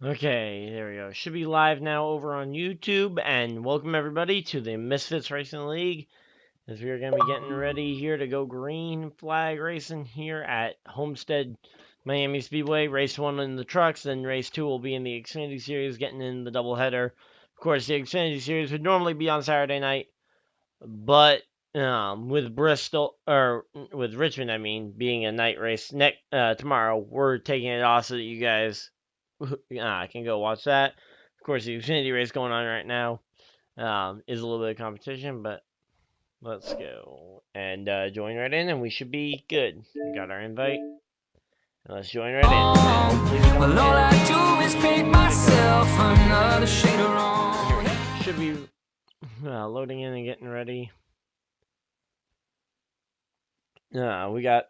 Okay, there we go. Should be live now over on YouTube, and welcome everybody to the Misfitz Racing League, as we are going to be getting ready here to go green flag racing here at Homestead, Miami Speedway. Race 1 in the trucks, then race 2 will be in the Xfinity Series, getting in the doubleheader. Of course, the Xfinity Series would normally be on Saturday night, but with Richmond, being a night race tomorrow, we're taking it off so that you guys can go watch that. Of course, the Xfinity race going on right now is a little bit of competition, but let's go and join right in, and we should be good. We got our invite. Let's join right in. Well, all I do is paint myself another shade of wrong. Should be loading in and getting ready. We got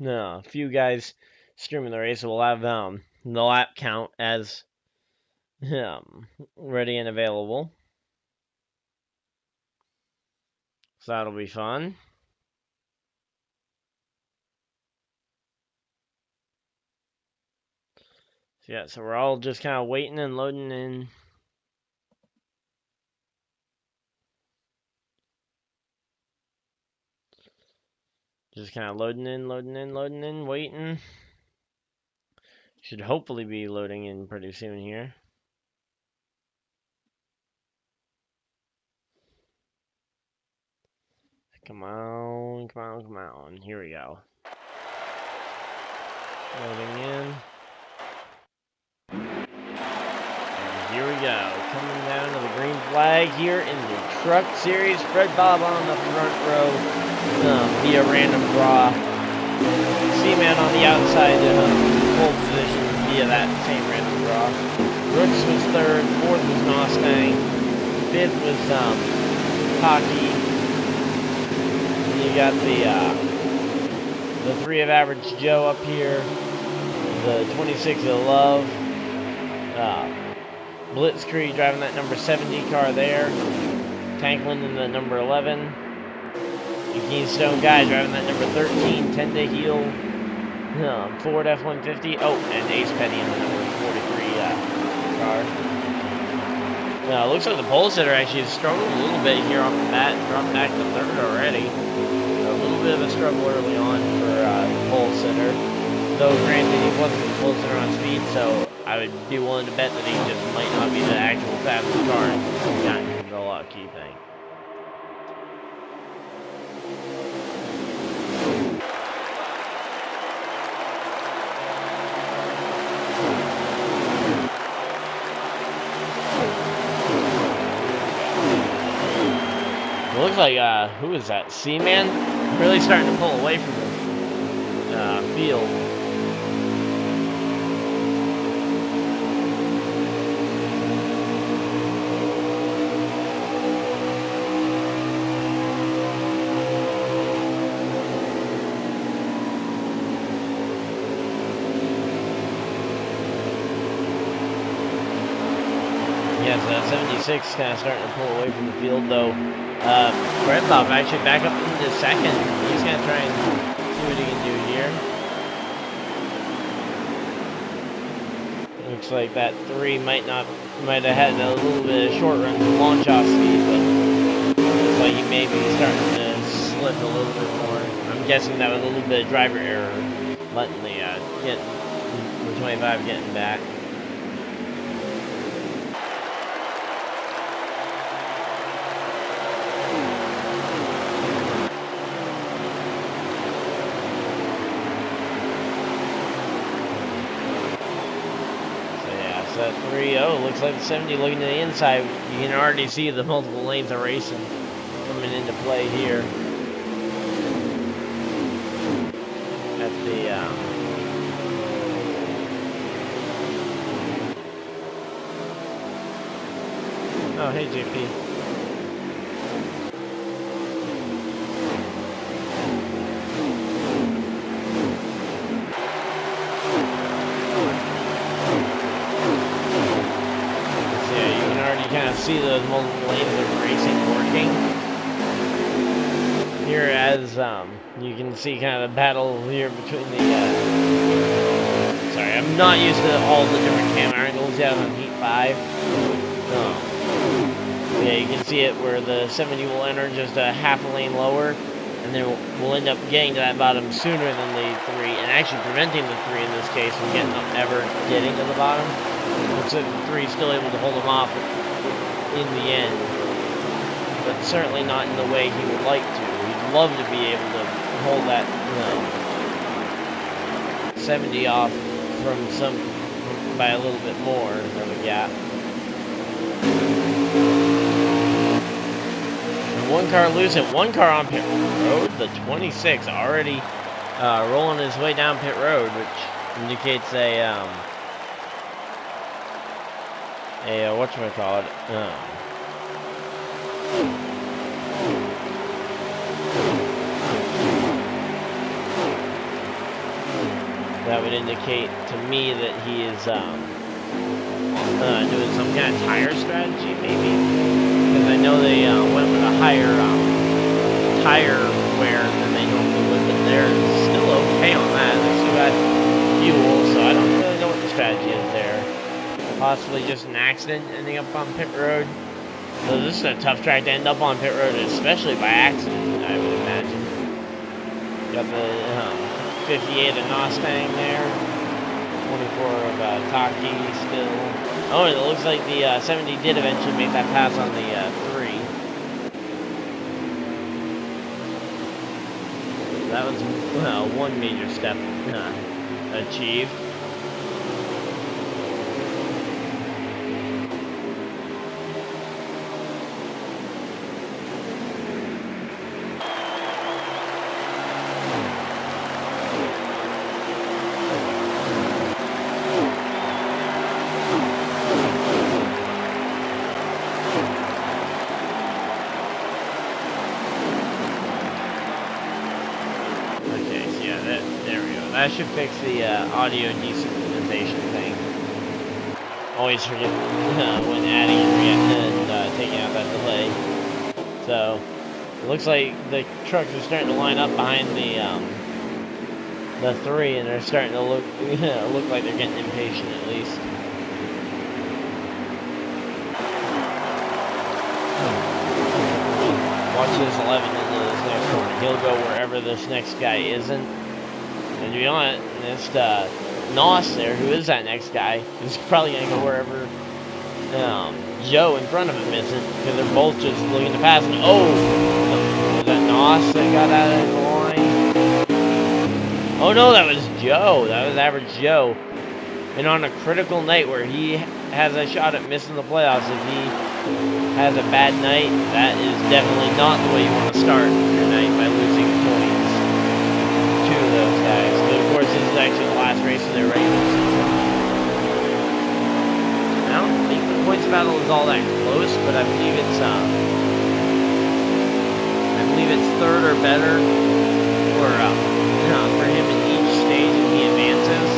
a few guys streaming the race, so we'll have the lap count as ready and available. So that'll be fun. So yeah, so we're all just kind of waiting and loading in. Just kind of loading in, waiting. Should hopefully be loading in pretty soon here. Come on. Here we go. Loading in. And here we go. Coming down to the green flag here in the Truck Series. Fred Bob on the front row via random draw. C-Man on the outside pole position via that same random draw. Brooks was third. Fourth was Mustang. Fifth was Hockey. You got the 3 of Average Joe up here, the 26 of Love, Blitzkrieg driving that number 70 car there, Tanklin in the number 11, the Keystone Guy driving that number 13, Tenda Heel, Ford F-150, and Ace Petty in the number 43 car. Looks like the pole sitter actually has struggled a little bit here off the bat, dropped back to third already. A little bit of a struggle early on for the pole sitter. Though granted, he wasn't the pole sitter on speed, so I would be willing to bet that he just might not be the actual fastest car and got into the lucky thing. It looks like, who is that? C-Man? Really starting to pull away from the field. Yeah, so that 76 kind of starting to pull away from the field, though. Fred Bob actually back up into second. He's going to try and see what he can do here. Looks like that 3 might have had a little bit of short run launch off speed, but looks like he may be starting to slip a little bit more. I'm guessing that was a little bit of driver error, letting the 25 getting back. That 3, looks like the 70 looking to the inside. You can already see the multiple lanes of racing coming into play here. At the, oh, hey, JP. Kind of see those multiple lanes of racing working here as you can see kind of a battle here between the sorry, I'm not used to all the different camera angles yet on Heat 5. Yeah, you can see it where the 70 will enter just a half a lane lower, and then we'll end up getting to that bottom sooner than the 3, and actually preventing the 3 in this case from ever getting to the bottom. Looks like the 3 is still able to hold him off in the end, but certainly not in the way he would like to. He'd love to be able to hold that 70 off by a little bit more of a gap. And one car loose and one car on pit road. The 26 already rolling his way down pit road, which indicates a whatchamacallit, that would indicate to me that he is doing some kind of tire strategy, maybe, because I know they went with a higher tire wear than they normally would, but they're still okay on that. They still got fuel, so I don't really know what the strategy is there. Possibly just an accident ending up on pit road. So this is a tough track to end up on pit road, especially by accident, I would imagine. Got the 58 of Mustang there, 24 of Taki still. Oh, and it looks like the 70 did eventually make that pass on the 3. That was one major step achieved. That should fix the audio desynchronization thing. Always forget when adding and taking out that delay. So it looks like the trucks are starting to line up behind the 3, and they're starting to look like they're getting impatient at least. Watch this 11 into this next corner. He'll go wherever this next guy isn't. And to be honest, Nos there, who is that next guy, is probably going to go wherever Joe in front of him isn't, because they're both just looking to pass. And, was that Nos that got out of the line? Oh no, that was Joe. That was average Joe. And on a critical night where he has a shot at missing the playoffs, if he has a bad night, that is definitely not the way you want to start your night, by losing points to those guys. But of course, this is actually the last race of their regular season. I don't think the points battle is all that close, but I believe it's third or better for him in each stage if he advances.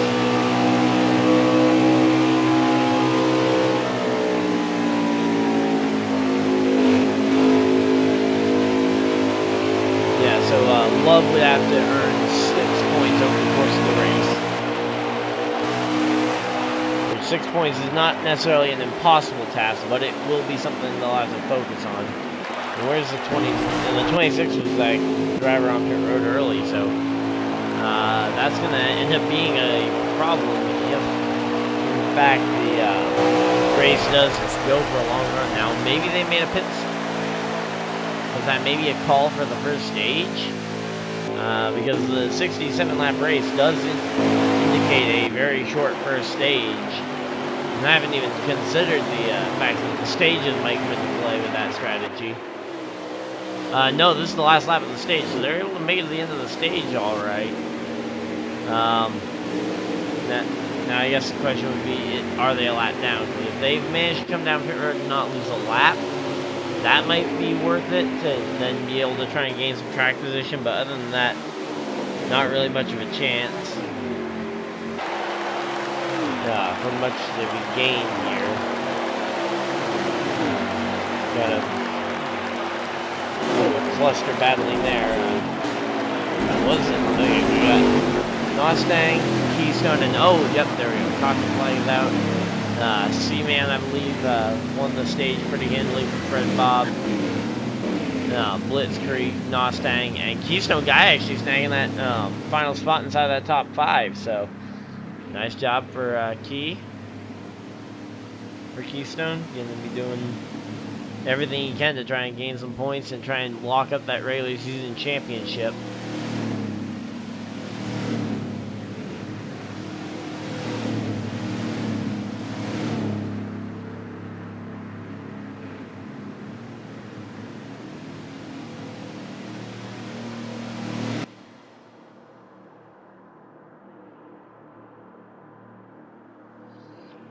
Yeah, so Love would have to earn 6 points over the course of the race. Which 6 points is not necessarily an impossible task, but it will be something they'll have to focus on. And where's the 20? And the 26 was like driver on pit road early, so that's going to end up being a problem if, in fact, the race does go for a long run. Now, maybe they made a pit. Was that maybe a call for the first stage? Because the 67-lap race does indicate a very short first stage. And I haven't even considered the fact that the stages might come into play with that strategy. No, this is the last lap of the stage, so they're able to make it to the end of the stage all right. Now I guess the question would be, are they a lap down? Because if they've managed to come down pit road and not lose a lap, that might be worth it to then be able to try and gain some track position, but other than that, not really much of a chance for much to be gained here. Got a cluster battling there. That wasn't. We got Mustang Keystone, and oh, yep, there we go. Caution flag is out. C-Man, I believe, won the stage pretty handily for Fred Bob. Blitzkrieg, Nostang, and Keystone Guy actually snagging that final spot inside that top 5. So nice job for Keystone. Going to be doing everything he can to try and gain some points and try and lock up that regular season championship.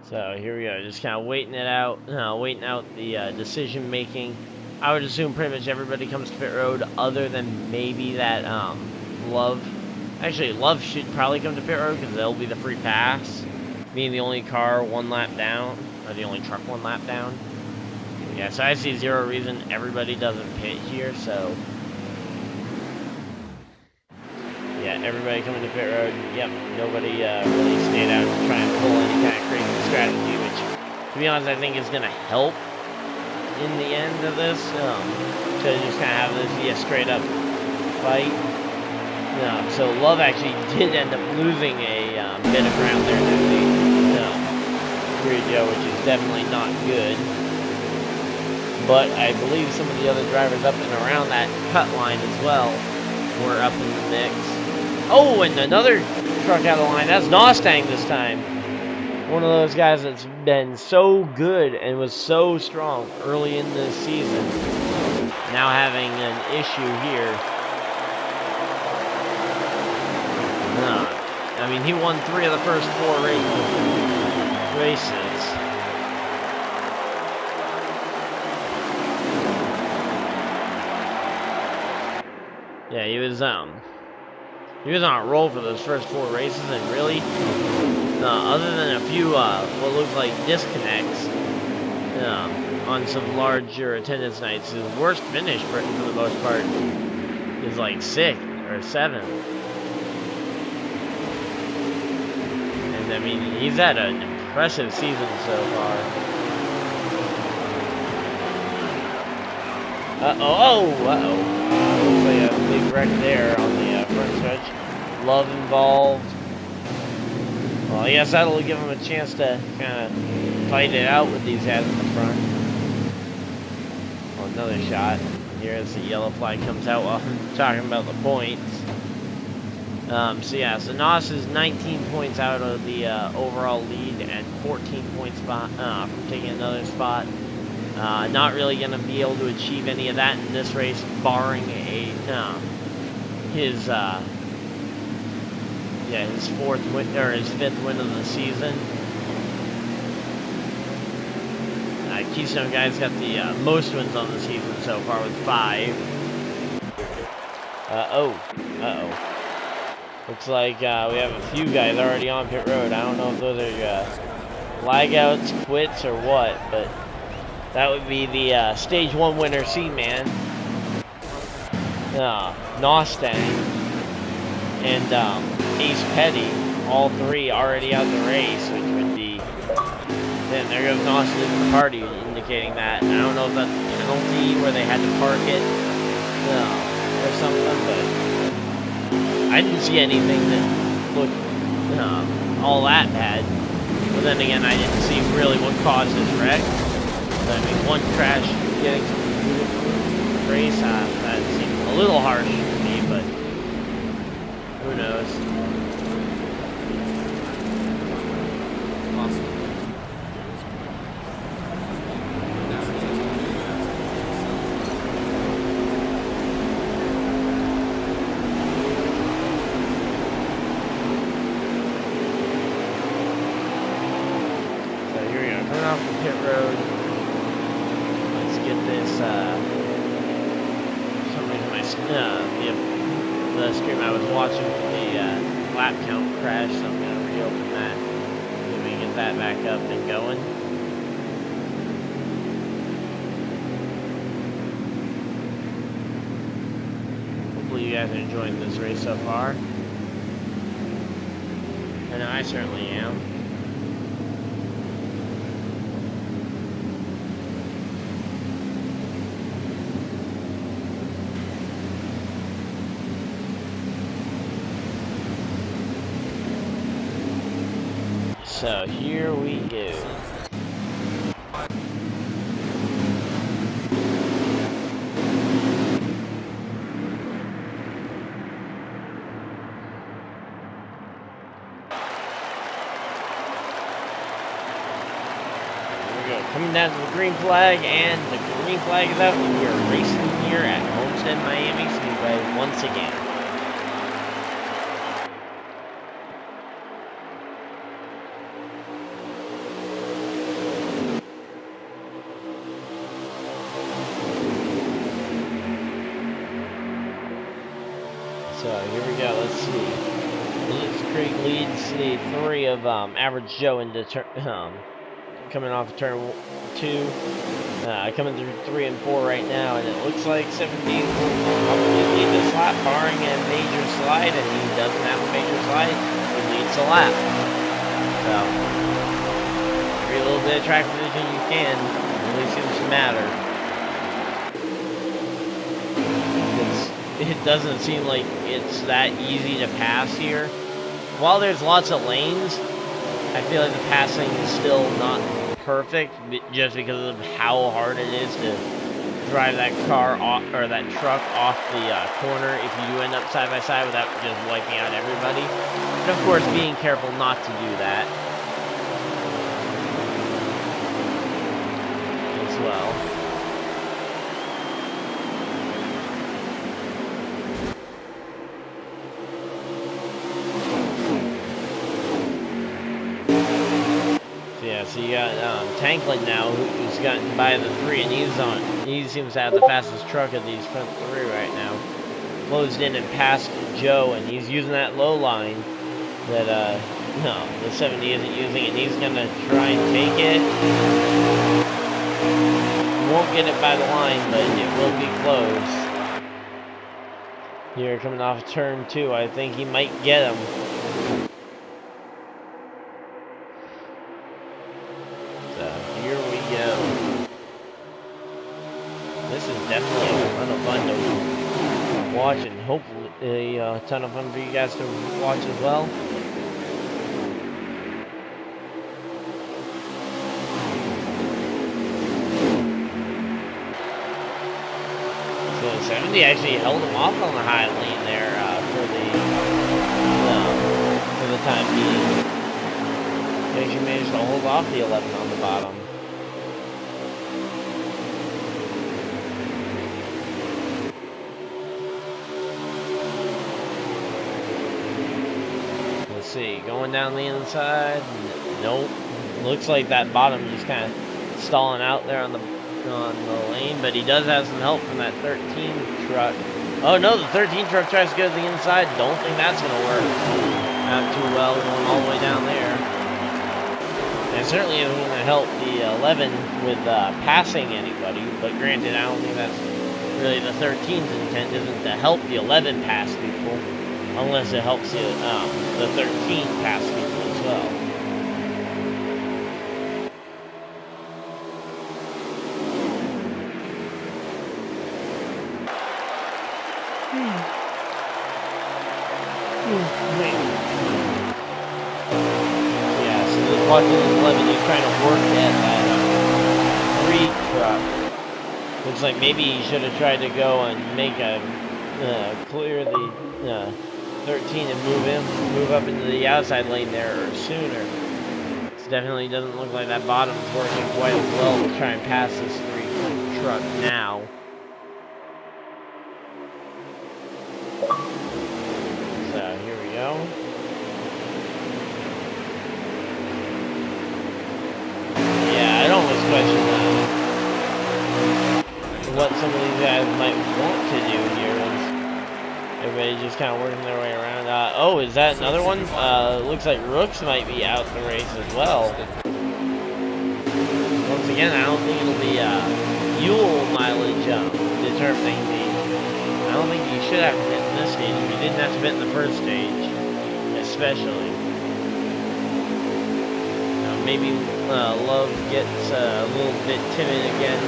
So here we go, just kind of waiting it out, waiting out the decision making. I would assume pretty much everybody comes to pit road, other than maybe that Love. Actually, Love should probably come to pit road because they'll be the free pass, being the only car 1 lap down, or the only truck 1 lap down. Yeah, so I see zero reason everybody doesn't pit here. So yeah, everybody coming to pit road. Yep, nobody really stayed out to try and pull any kind of crazy strategy, which, to be honest, I think is going to help in the end of this, to just kind of have this be a straight-up fight. So Love actually did end up losing a bit of ground there to the Joe, which is definitely not good. But I believe some of the other drivers up and around that cut line as well were up in the mix. Oh, and another truck out of the line. That's Nostang this time. One of those guys that's been so good and was so strong early in this season. Now having an issue here. I mean, he won 3 of the first 4 races. Yeah, he was on a roll for those first 4 races, and really, other than a few what looked like disconnects on some larger attendance nights, his worst finish for the most part is like 6th or 7th. And I mean, he's had an impressive season so far. Uh-oh. Looks like a big wreck there on the front stretch. Love involved. Well, I guess that'll give him a chance to kind of fight it out with these guys in the front. Well, another shot. Here as the yellow flag comes out while I'm talking about the points. So yeah, so Nos is 19 points out of the overall lead and 14 points from taking another spot. Not really going to be able to achieve any of that in this race, barring his 4th win or his 5th win of the season. Keystone Guy's got the most wins on the season so far with 5. Looks like we have a few guys already on pit road. I don't know if those are flag outs, quits, or what, but that would be the stage 1 winner, C-Man, Nostang, and Ace Petty, all 3 already out the race, which would be, then there goes Nostang in the party, indicating that. I don't know if that's a penalty where they had to park it or something, but I didn't see anything that looked all that bad. But then again, I didn't see really what caused this wreck. But, I mean, 1 crash getting some race, that seemed a little harsh to me, but who knows. Off the pit road. Let's get this. For some reason, the stream I was watching, the lap count crashed, so I'm gonna reopen that. See if we can get that back up and going. Hopefully, you guys are enjoying this race so far. And I certainly am. So here we go. Coming down to the green flag, and the green flag is out, and we are racing here at Homestead, Miami Speedway once again. So here we go, let's see. Blitz Creek leads the 3 of Average Joe into coming off of turn 2. Coming through 3 and 4 right now, and it looks like 17 will probably lead this lap, barring a major slide, and he doesn't have a major slide. He leads the lap. So, every little bit of track position you can, it really seems to matter. It doesn't seem like it's that easy to pass here. While there's lots of lanes, I feel like the passing is still not perfect, just because of how hard it is to drive that car off, or that truck off the corner if you do end up side by side without just wiping out everybody. And of course, being careful not to do that as well. So you got Tanklin now, who's gotten by the 3, and he seems to have the fastest truck of these front 3 right now. Closed in and passed Joe, and he's using that low line that no, the 70 isn't using, and he's gonna try and take it. Won't get it by the line, but it will be close. Here, coming off turn 2, I think he might get him. This is definitely a ton of fun to watch, and hopefully a ton of fun for you guys to watch as well. So 70 actually held him off on the high lane there for the time being. He actually managed to hold off the 11 on the bottom. See, going down the inside, nope. Looks like that bottom just kind of stalling out there on the lane, but he does have some help from that 13 truck. Oh no, the 13 truck tries to go to the inside. Don't think that's gonna work out too well, going all the way down there. And it certainly isn't gonna help the 11 with passing anybody, but granted, I don't think that's really the 13's intent, isn't to help the 11 pass people. Unless it helps you, the 13 pass people as well. Yeah, so this watching this 11, he's trying to work at that 3 truck. Looks like maybe he should have tried to go and make a clear the 13 and move up into the outside lane there sooner. It definitely doesn't look like that bottom is working quite as well to try and pass this 3 truck now. So here we go. Yeah, I'd almost question what some of these guys might want to do here. Everybody just kind of working their way around. Oh, is that another one? Looks like Rooks might be out the race as well. Once again, I don't think it'll be fuel mileage determining the. I don't think you should have to hit in this stage. You didn't have to hit in the first stage, especially. maybe Love gets a little bit timid again,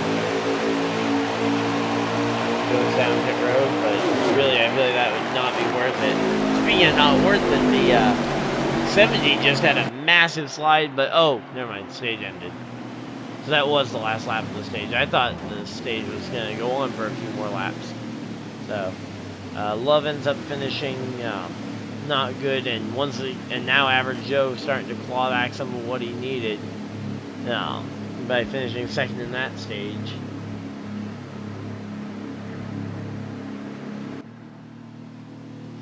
goes down pit road, but really I feel like that would not be worth it. Speaking of not worth it, the 70 just had a massive slide, but oh, never mind, stage ended. So that was the last lap of the stage. I thought the stage was going to go on for a few more laps. So Love ends up finishing not good, and now Average Joe starting to claw back some of what he needed by finishing second in that stage.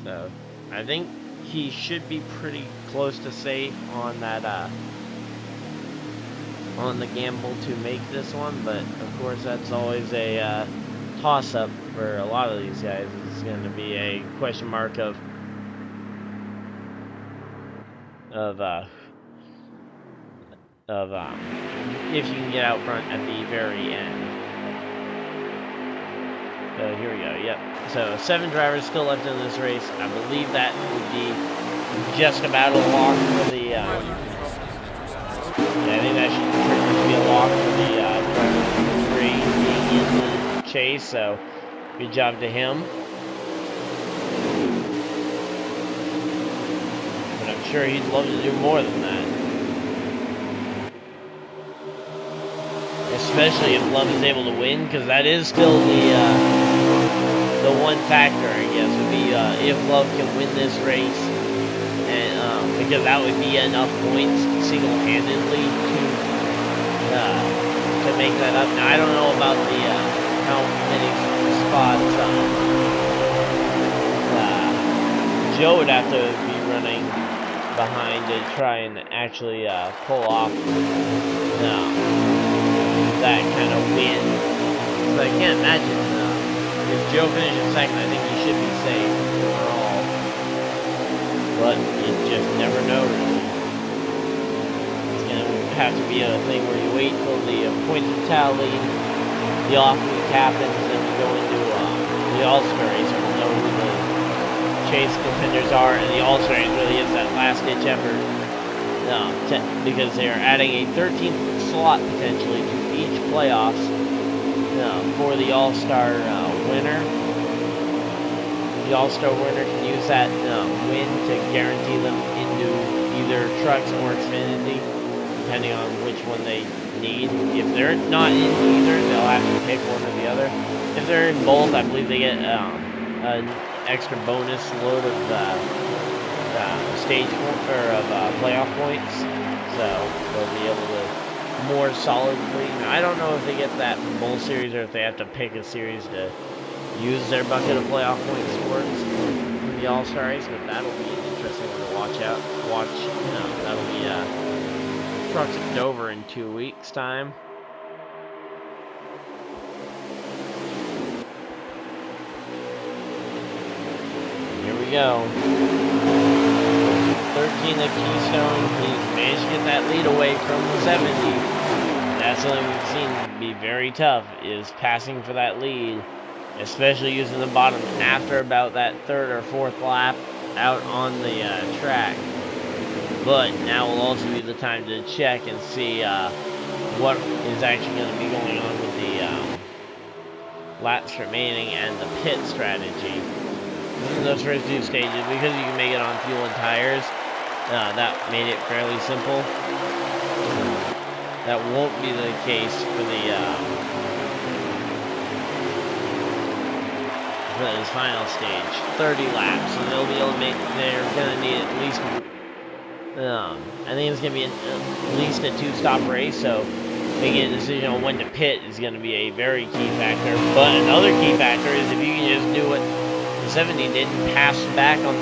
So I think he should be pretty close to safe on that on the gamble to make this one, but of course that's always a toss-up for a lot of these guys. It's going to be a question mark of if you can get out front at the very end. So here we go. Yep. So 7 drivers still left in this race. I believe that would be just about a lock for the. Yeah, I think that should pretty much be a lock for the driver 3 being in the chase. So good job to him. But I'm sure he'd love to do more than that. Especially if Love is able to win, because that is still the one factor, I guess, would be if Love can win this race, and because that would be enough points single-handedly to make that up. Now I don't know about the how many spots Joe would have to be running behind to try and actually pull off that kind of win. So I can't imagine if Joe finishes second, I think he should be safe overall. But you just never know. It's going to have to be a thing where you wait till the points are tallied, the off-week happens, and we go into the All-Star race, and we'll know who the chase contenders are, and the All-Star race really is that last-ditch effort. Because they are adding a 13th slot potentially to each playoffs for the All-Star winner. The All-Star winner can use that win to guarantee them into either trucks or Xfinity, depending on which one they need. If they're not in either, they'll have to pick one or the other. If they're in both, I believe they get an extra bonus load of stage or of playoff points, so they'll be able to more solidly. Now, I don't know if they get that from both series or if they have to pick a series to use their bucket of playoff points towards in the All-Star race, but that'll be an interesting one to watch. That'll be trucks at Dover in 2 weeks' time. Here we go. 13 at Keystone. He's managed to get that lead away from the 70. That's something we've seen be very tough, is passing for that lead, especially using the bottom after about that 3rd or 4th lap out on the track. But now will also be the time to check and see what is actually going to be going on with the laps remaining and the pit strategy. In those first 2 stages, because you can make it on fuel and tires, that made it fairly simple. That won't be the case for this final stage. 30 laps, so they'll be able to make. They're gonna need at least. I think it's gonna be at least a 2-stop race. So making a decision on when to pit is gonna be a very key factor. But another key factor is if you can just do what the 70 did and pass back on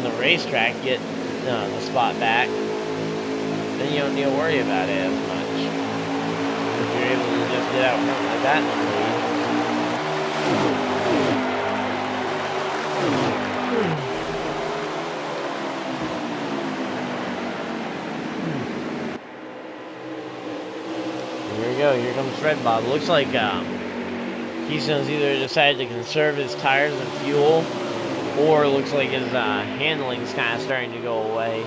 the racetrack, get the spot back, then you don't need to worry about it as much. If you're able to just get out front like that in the lead. Here we go. Here comes Fred Bob. Looks like Keystone's either decided to conserve his tires and fuel, or looks like his handling's kind of starting to go away.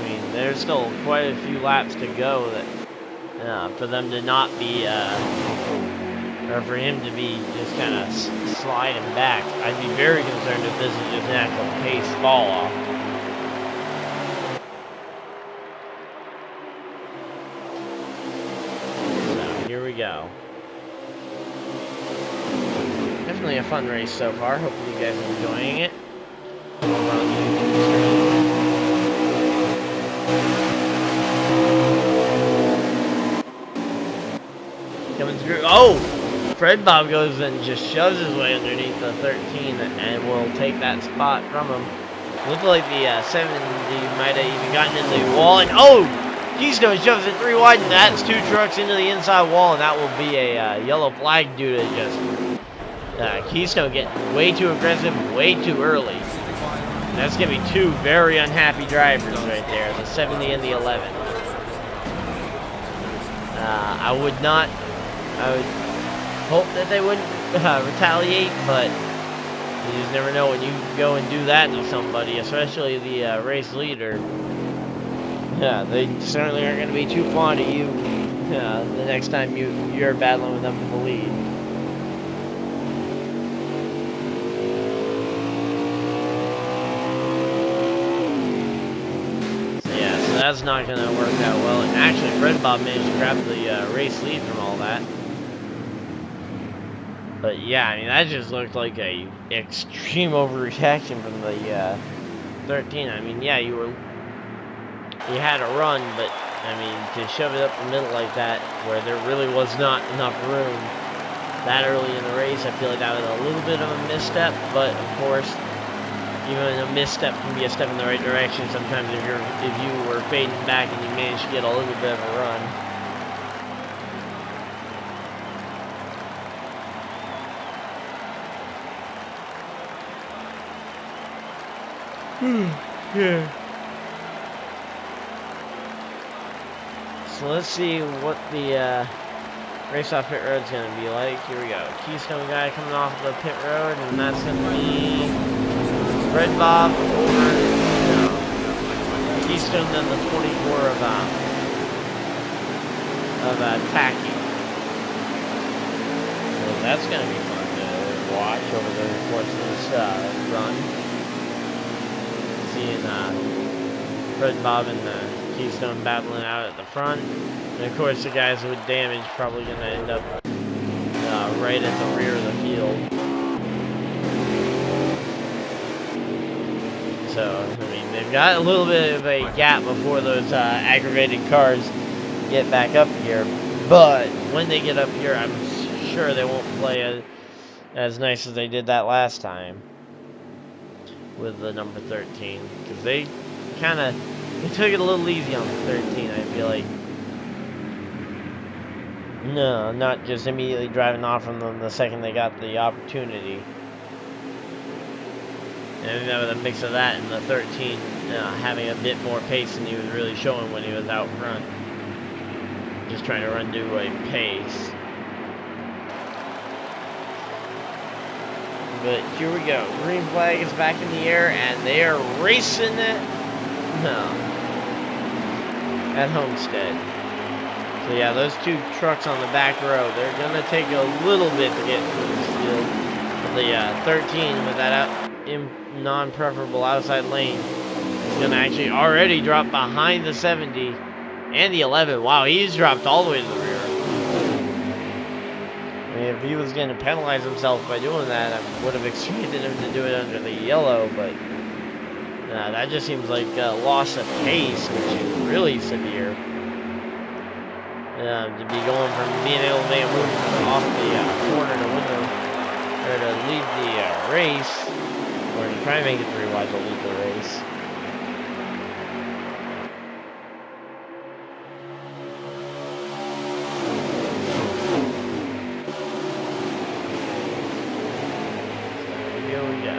mean, there's still quite a few laps to go that for them to not be, or for him to be just kind of sliding back. I'd be very concerned if this is just an actual pace fall off. So here we go. Definitely a fun race so far. Hopefully you guys are enjoying it. Over on the YouTube screen. Coming through. Oh! Fred Bob goes and just shoves his way underneath the 13 and will take that spot from him. Looked like the 70 might have even gotten into the wall. And oh! Keystone shoves it 3 wide, and that's 2 trucks into the inside wall, and that will be a yellow flag due to just Keystone getting way too aggressive, way too early. And that's going to be 2 very unhappy drivers right there, the 70 and the 11. I would hope that they wouldn't retaliate, but you just never know when you go and do that to somebody, especially the race leader. Yeah, they certainly aren't going to be too fond of you the next time you're battling with them in the lead. So that's not going to work out well. And actually, Fred Bob managed to grab the race lead from all that. But yeah, I mean, that just looked like a extreme overreaction from the 13. I mean, yeah, you had a run, but I mean, to shove it up the middle like that, where there really was not enough room that early in the race, I feel like that was a little bit of a misstep. But of course, even a misstep can be a step in the right direction. Sometimes if you were fading back and you managed to get a little bit of a run. Yeah. So let's see what the race off pit road is going to be like. Here we go. Keystone guy coming off the pit road, and that's going to be Fred Bob over Keystone, then the 24 of Tacky. So that's going to be fun to watch over the course of this run. Seeing Fred Bob and Keystone battling out at the front. And of course the guys with damage probably going to end up right at the rear of the field. So, I mean, they've got a little bit of a gap before those aggravated cars get back up here. But when they get up here, I'm sure they won't play as nice as they did that last time with the number 13. Because they took it a little easy on the 13, I feel like. No, not just immediately driving off from them the second they got the opportunity. And with a mix of that and the 13 having a bit more pace than he was really showing when he was out front. Just trying to run to a pace. But here we go. Green flag is back in the air, and they are racing it at Homestead. So yeah, those 2 trucks on the back row, they're going to take a little bit to get through this field. But the 13 with that non-preferable outside lane is going to actually already drop behind the 70 and the 11. Wow, he's dropped all the way to the rear. I mean, if he was going to penalize himself by doing that, I would have expected him to do it under the yellow, but that just seems like a loss of pace, which is really severe. To be going from being able to make a move off the corner to win or to lead the race, or to try and make it 3 wide to lead the race. Here we go.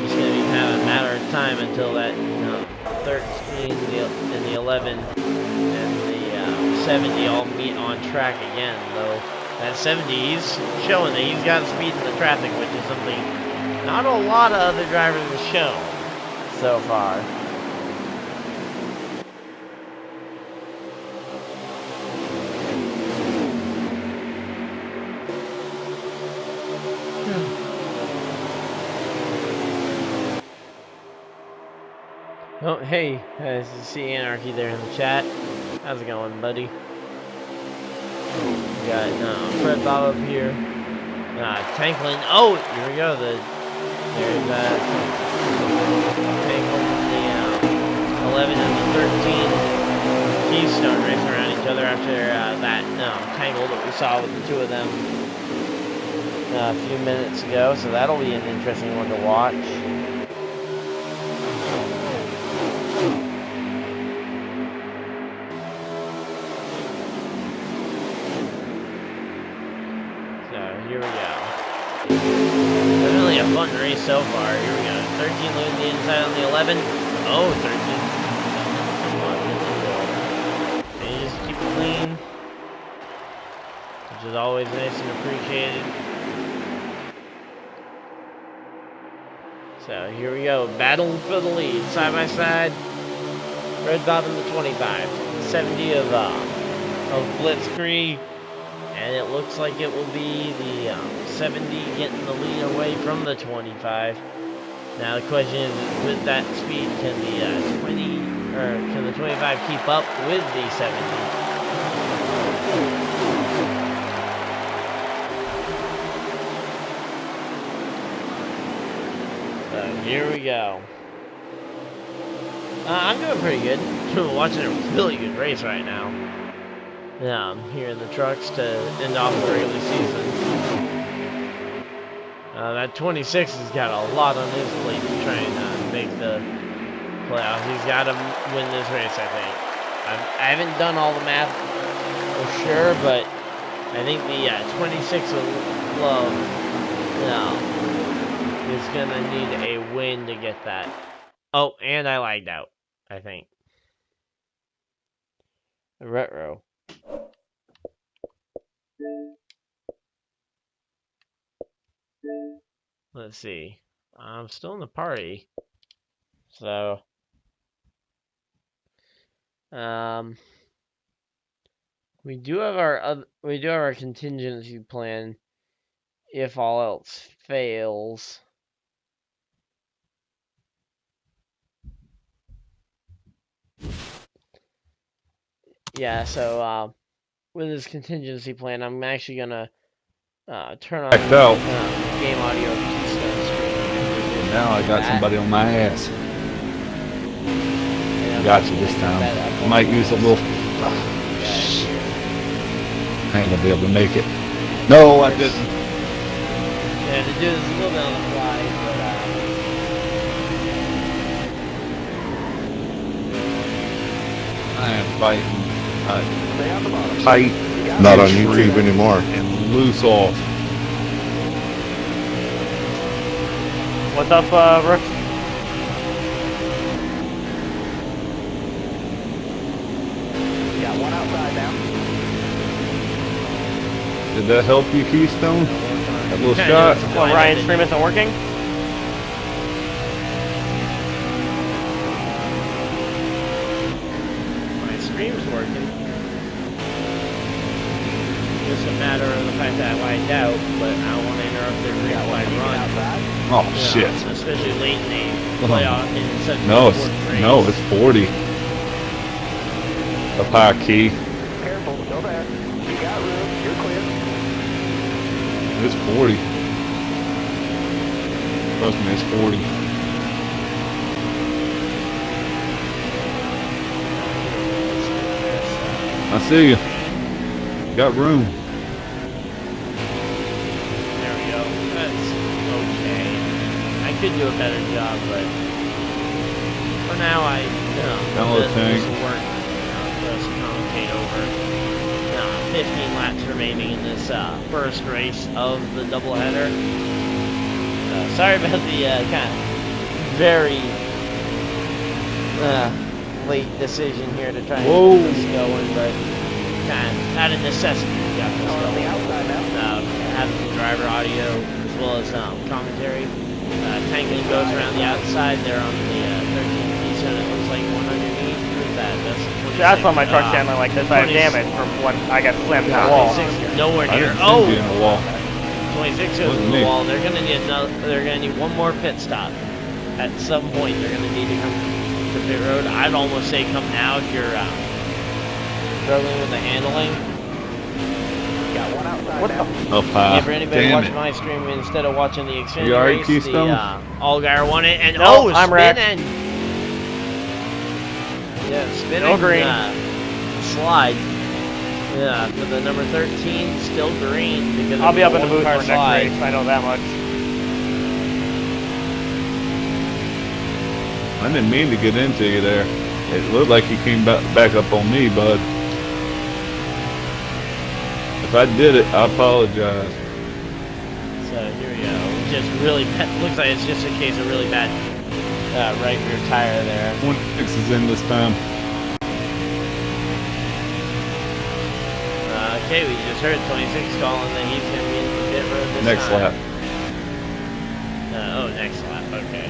It's going to be kind of a matter of time until that 13 and the 11 and the 70 all meet on track again, though that 70, he's showing that he's got speed in the traffic, which is something not a lot of other drivers have shown so far. Oh, hey, I see Anarchy there in the chat. How's it going, buddy? We got Fred Bob up here. Tanklin. Oh, here we go. There's Tanklin, the 11 and the 13 Keystone racing around each other after that tangle that we saw with the two of them a few minutes ago. So that'll be an interesting one to watch. Here we go. Definitely a fun race so far. Here we go. 13 losing the inside on the 11. Oh, 13. And you just keep it clean, which is always nice and appreciated. So here we go. Battle for the lead. Side by side. Red Bob in the 25. 70 of Blitzkrieg. And it looks like it will be the 70 getting the lead away from the 25. Now the question is, with that speed, can the 25 keep up with the 70? So here we go. I'm doing pretty good. Watching a really good race right now. Here in the trucks to end off the regular season. That 26 has got a lot on his plate to try and make the playoffs. He's got to win this race, I think. I haven't done all the math for sure, but I think the 26 of Love is going to need a win to get that. Oh, and I lagged out, I think. Retro. Let's see. I'm still in the party. So we do have our contingency plan if all else fails. Yeah, so with this contingency plan, I'm actually gonna turn on game audio Keystone screen. Now I got somebody on my ass. Got you this time. I might use a little. I ain't gonna be able to make it. No, I didn't. Yeah, to do this a little bit on the fly, I am fighting tight. Not on YouTube anymore. And loose off. What's up, Brooks? Got one outside now. Did that help you, Keystone? That little shot? Well, Ryan's stream isn't working? my stream's working. Just a matter of the fact that I lagged out, but I don't want to interrupt their replay run. Oh shit! Especially late in the playoff in such a it's 40. Up high, Key. Careful, go there. You got room, you're clear. It's 40. Trust me, it's 40. I see you. Got room. There we go. That's okay. I could do a better job, but for now, this will work for us to commentate over 15 laps remaining in this first race of the doubleheader. Sorry about the kind of very late decision here to try and get this going, but kind of out of necessity we got this going. Having the driver audio as well as commentary. Tanking goes around the outside. They're on the 13 piece, and it looks like one underneath. Who's that? That's on my truck standing like this. I have damage from when I got slammed in the wall. 26, nowhere near. Oh! In the wall. 26 goes in the wall. They're gonna need one more pit stop. At some point, they're gonna need to come to pit road. I'd almost say come now if you're struggling with the handling. Got one outside What now. Up high. Yeah, for anybody Damn watching it. my stream instead of watching the Xfinity You alright, race, Keystone? the Allgaier won it, and No, I'm spin wrecked. and yeah, spin No and green. slide. Yeah, for the number 13, still green because I'll of be up in the booth one-car for next slide. race. I know that much. I didn't mean to get into you there. It looked like you came back up on me, bud. If I did it, I apologize. So here we go. Just really looks like it's just a case of really bad right rear tire there. 26 is in this time. Okay, we just heard 26 calling that he's going to be in the pit road this Next time. lap. Oh, next lap. Okay.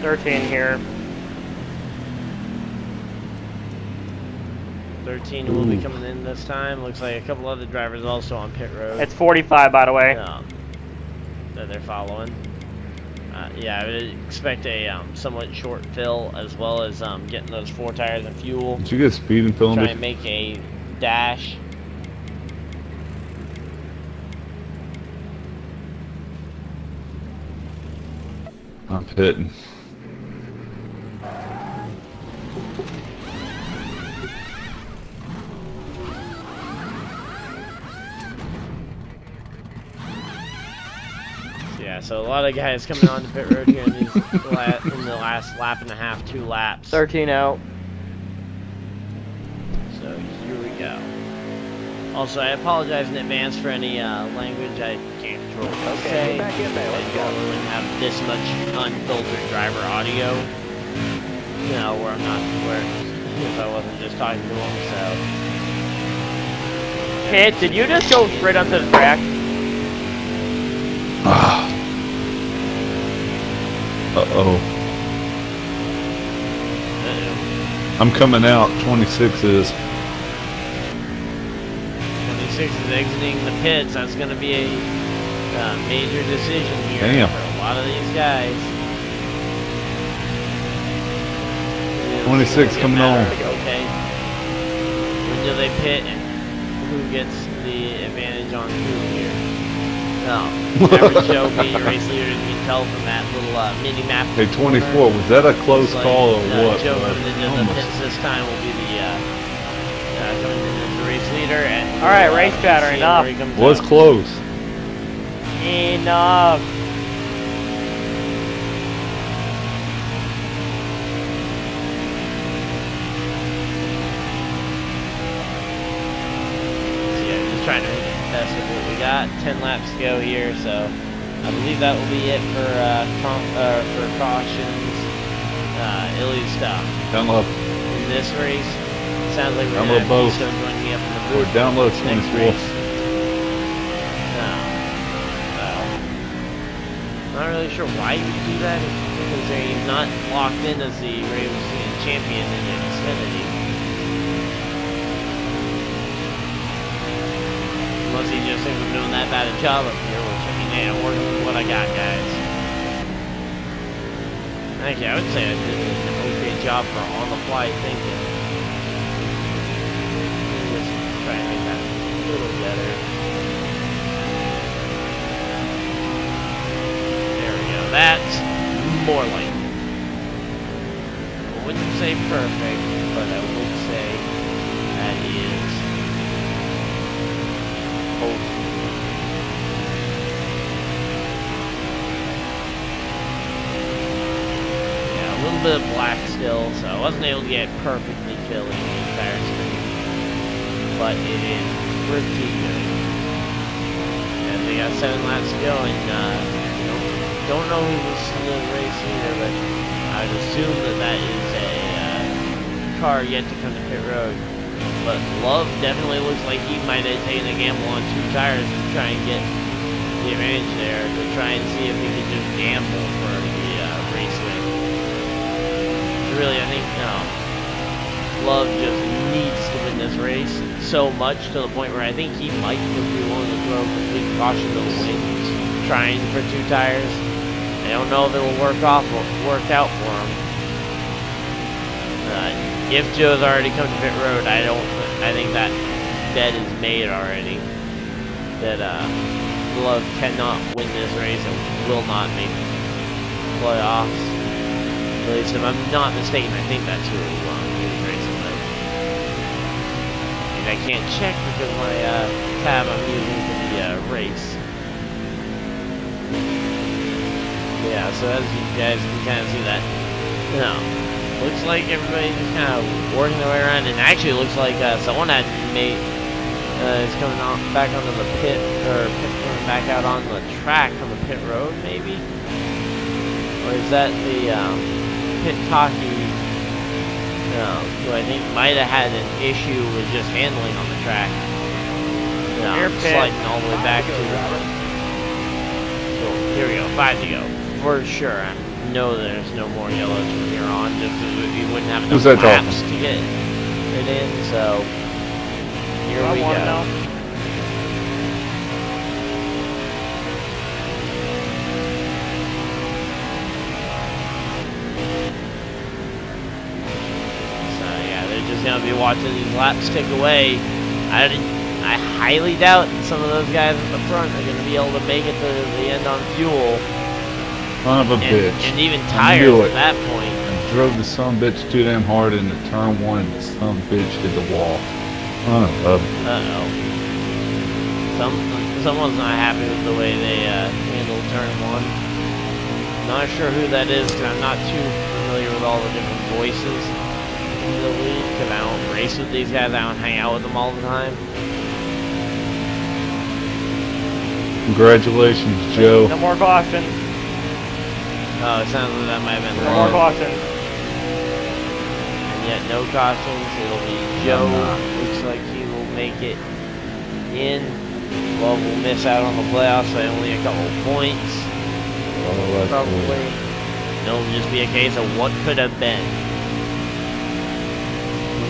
13 here. 13 will be coming in this time. Looks like a couple other drivers also on pit road. It's 45, by the way. That they're following. Yeah, I would expect a somewhat short fill as well as getting those 4 tires and fuel. Did you get speed and film? Try and make a dash. I'm pitting. Yeah, so a lot of guys coming on the pit road here in, in the last lap and a half, 2 laps. 13 out. So here we go. Also, I apologize in advance for any language I can't control. Okay, get back in there. Let's I go. normally wouldn't have this much unfiltered driver audio. You know, where I'm not, where if I wasn't just talking to him, so. Kid, did you just go straight onto the track? Ah. Uh-oh. I'm coming out. 26 is. 26 is exiting the pits. That's going to be a major decision here Damn. for a lot of these guys. 26 coming on. Okay. When do they pit and who gets the advantage on who here? No. Average Joe being a race leader, as you can tell from that little mini map. Hey, 24. Was that a close Looks like, call or what? Joe bud? coming into the Almost. pits this time will be the coming in as the race leader. And All right, race chatter, see enough. where he comes Was out. close. Enough. So yeah, just trying to make the best of what we got. 10 laps to go here, so I believe that will be it for cautions. At least Download. in this race. Sounds like we're Download gonna have both. Keystone joining me up in the Or booth. download Next 24. race. Not really sure why you would do that, because he's not locked in as the Ravens champion in Xfinity. Unless he just thinks I'm doing that bad a job up here, which I mean, hey, I'm working with what I got, guys. Actually, I would say I did an okay job for on-the-fly thinking. Just try and make that a little better. There we go. That's more like it. I wouldn't say perfect, but I would say that is okay. Yeah, a little bit of black still, so I wasn't able to get perfectly filling the entire screen, but it is pretty good. And they got 7 laps to go, and don't know who was in the race either, but I'd assume that is a car yet to come to pit road. But Love definitely looks like he might have taken a gamble on 2 tires to try and get the advantage there, to try and see if he could just gamble for the race win. Really, I think Love just needs to win this race so much to the point where I think he might be willing to throw complete caution to the wind, trying for 2 tires. I don't know if it'll work out for him. If Joe's already come to pit road, I think that bet is made already. That Love cannot win this race and will not make playoffs. At least if I'm not mistaken, I think that's who he was racing with. And I can't check because my tab I'm using for the race. Yeah, so as you guys can kind of see that, looks like everybody's just kind of working their way around, and actually it looks like someone had made is coming on back onto the pit, or coming back out on the track from the pit road, maybe, or is that the pit talkie? Who I think might have had an issue with just handling on the track. Sliding all the way back to the. So here we go, 5 to go. For sure, I know there's no more yellows from here on, just because you wouldn't have enough laps to get it in, so here we go. So yeah, they're just gonna be watching these laps tick away. I highly doubt that some of those guys at the front are gonna be able to make it to the end on fuel. Son of a bitch. And even tires at that point. I drove the son of a bitch too damn hard into turn 1 and the son of a bitch hit the wall. Uh-oh. Someone's not happy with the way they handled turn 1. Not sure who that is because I'm not too familiar with all the different voices in the league because I don't race with these guys. I don't hang out with them all the time. Congratulations, Joe. No more caution. Oh, it sounds like that might have been No more caution. And yet, no cautions. It'll be Joe. Looks like he will make it in. Well, we'll miss out on the playoffs by only a couple points. Probably. It'll just be a case of what could have been.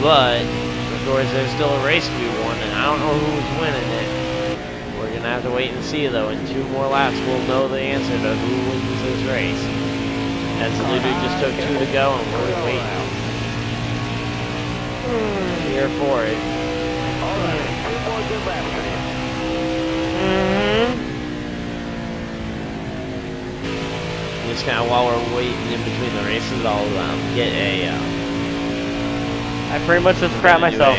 But, of course, there's still a race to be won, and I don't know who's winning it. We're going to have to wait and see, though. In 2 more laps, we'll know the answer to who wins this race. As the leader just took 2 to go, and we're waiting here for it. Alright, 2 more good laps for you. Just kind of while we're waiting in between the races, I'll get a... I pretty much just crap myself.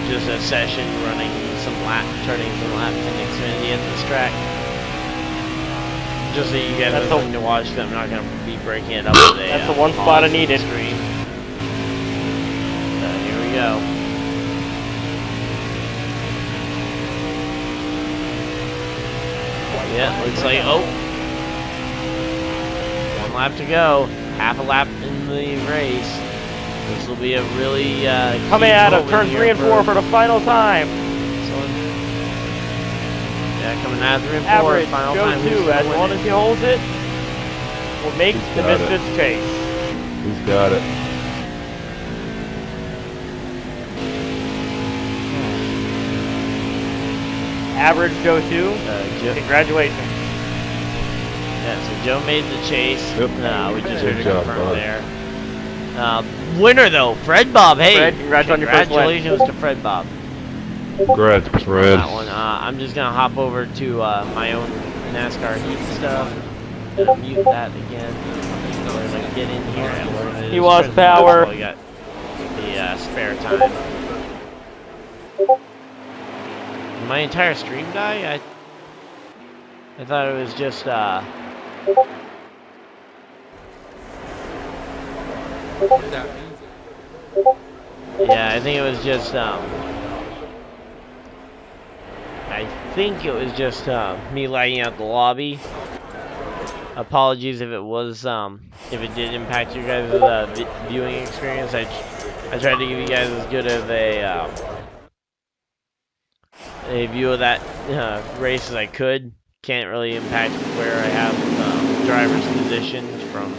Just a session running some turning some laps in Xfinity at this track. Just so you guys have something to watch. I'm not going to be breaking it up with a. That's the one spot I needed. Screen. So here we go. Yeah, looks like 1 lap to go. Half a lap in the race. This will be a really coming out of turn 3 and 4 for the final time. Yeah, coming out of 3 and 4. Average, Final go time. 2. As long as he holds it, will make the Misfitz chase. He's got it. Average Joe 2. Congratulations. Yeah, so Joe made the chase. Yep. We just heard it confirmed there. Winner though, Fred Bob. Hey, Fred, congrats on your first win. Congratulations to Fred Bob. Congrats, Fred. That one. I'm just gonna hop over to my own NASCAR heat stuff. Mute that again. We're gonna get in here and we're gonna. He wants power. We got the spare time. Did my entire stream die? I thought it was just yeah, I think it was just me lagging out the lobby. Apologies if it was if it did impact you guys' viewing experience. I tried to give you guys as good of a view of that race as I could. Can't really impact where I have drivers positioned from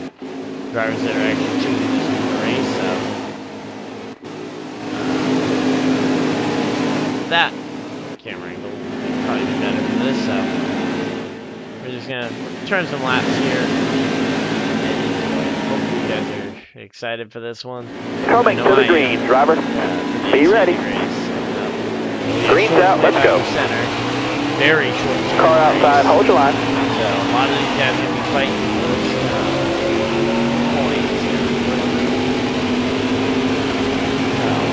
drivers that are actually choosing to do the race. So that camera angle would probably be better for this. So we're just gonna turn some laps here and enjoy it. Hopefully you guys are Excited for this one? Coming No, to the I green, am. driver. Be ready. Green's out, let's go. Center. Very short. Car outside, hold your line. So a lot of these guys are going to be fighting for those points.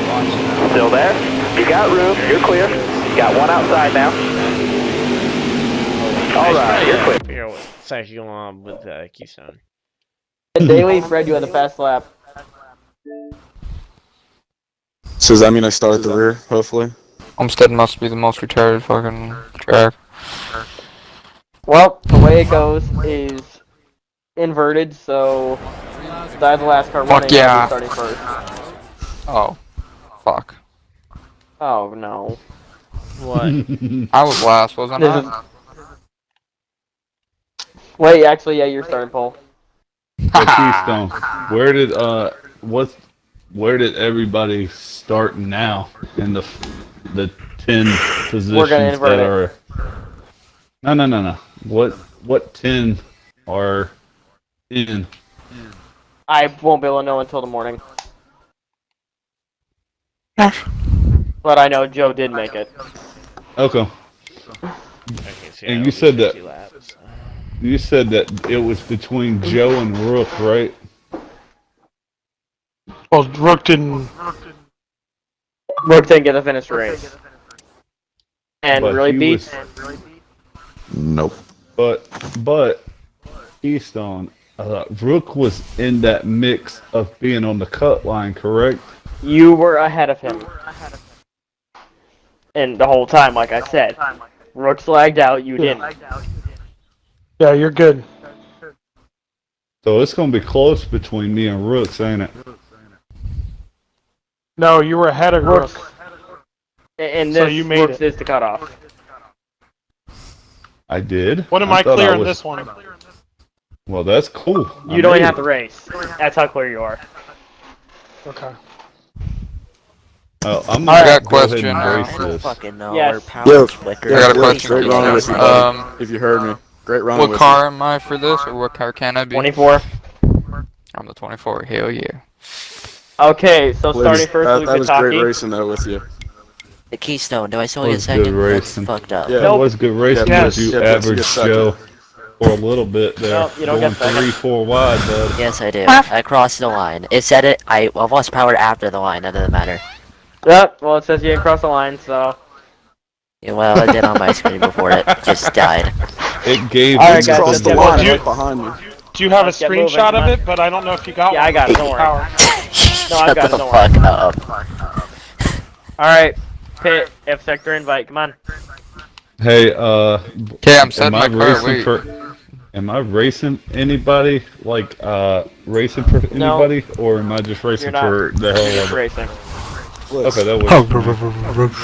Watch out. Still there? You got room, you're clear. Got one outside now. All right, you're clear. Figure out what's actually going on with Keystone. Daily, Fred, you had the fast lap. So does that mean I start at the rear, hopefully? Homestead must be the most retarded fucking track. Well, the way it goes is inverted, so Dyer's the last car running, yeah. I'll be starting first. Oh. Fuck. Oh, no. What? I was last, wasn't This I? is... Wait, actually, yeah, you're starting pole. So Keystone, where did everybody start now in the 10 positions invert that it. are? No. What 10 are in? I won't be able to know until the morning. But I know Joe did make it. Okay. Okay, so And yeah, you said that 50 laps. you said that it was between Joe and Rook, right? Well, Rook didn't. Rook didn't get the finish race. And But really he beat. Nope. But Keystone, Rook was in that mix of being on the cut line, correct? You were ahead of him. And the whole time, like I said, Rook's lagged out, you didn't. Yeah, you're good. So it's gonna be close between me and Rooks, ain't it? No, you were ahead of Rook. Rook. And So this you made Rook's it. is the cutoff. I did. When am I thought clear in was- this one? Well, that's cool. You don't even have to race. That's how clear you are. Okay. Oh, I'm I gonna got a go ahead question. and race I don't this. fucking know. Yes. Our power Yo, flicker. I got a Yo, question. Great running with you, buddy. If you heard me. Great running What with car am I for this, or what car can I be? 24. I'm the 24. Hell yeah. Okay, so you. starting first, That Luke was great Pataki. racing though with you. The Keystone. Do I still That get was good second? That's racing. fucked up. Yeah. That was good racing, Yeah, but you yeah, but you averaged get second. Joe for a little bit there. No, you don't going get second. 3-4 wide, bud. Yes, I do. I crossed the line. It said it. I lost power after the line. That doesn't matter. Yep, well, it says you didn't cross the line, so. Yeah, well, it did on my screen before it just died. It gave All him right, guys, Cross let's the get line moving. right behind me. Do you have a Let's get moving, screenshot come of on. it? But I don't know if you got Yeah, one. I got it, don't worry. Power. No, I've Shut got it, the don't fuck worry. up. Alright, Pit, F sector invite, come on. Hey, Okay, I'm setting my car. Wait. Am I racing anybody? Like, racing for No. anybody? Or am I just racing You're not. for the hell Just of it? racing. Okay, that Oh, works.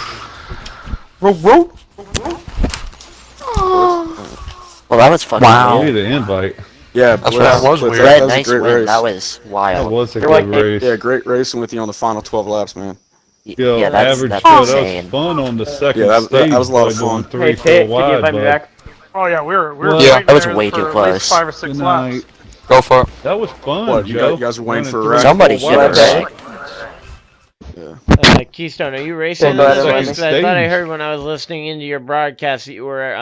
Well, that was fucking I weird. need an invite. Yeah, That's Blitz, right, that was Blitz, weird. That Red, was a nice great win. race. That was That wild. was a You're good like- race. Yeah, great racing with you on the final 12 laps, man. Yo, Yeah, average that's Joe, that insane. was fun on the second Yeah, that stage. was a lot of by going fun. 3-4 Hey, Pit, could you wide, invite me bud. back? Oh yeah, we were Well, yeah, waiting that was there way for too at close. least 5 or 6 Good laps. night. Go for it. That was fun, What, you Joe. guys were waiting for a Running wreck? Somebody 3-4 should have wide, wrecked. Keystone, are you racing Yeah, in go ahead, this Randy. race? 'Cause I thought I Stage. heard when I was listening into your broadcast that you were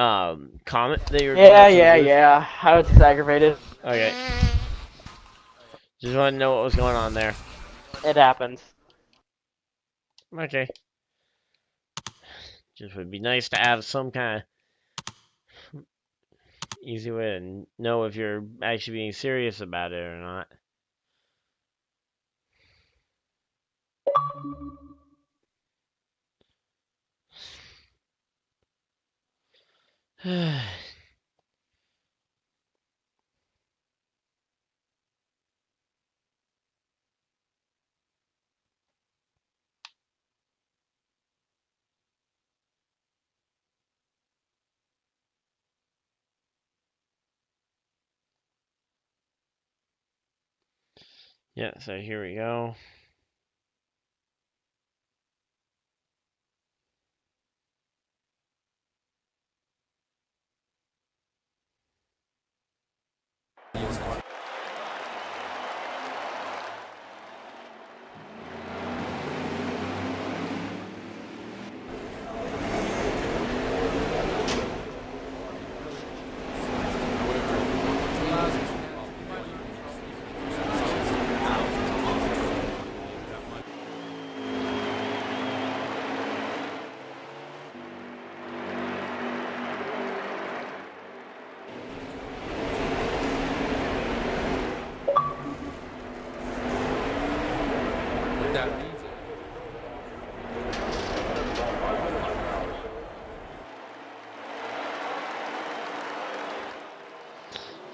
comment that you were. Yeah. I was just aggravated. Okay. Just want to know what was going on there. It happens. Okay. Just would be nice to have some kind of easy way to know if you're actually being serious about it or not. Yeah, so here we go.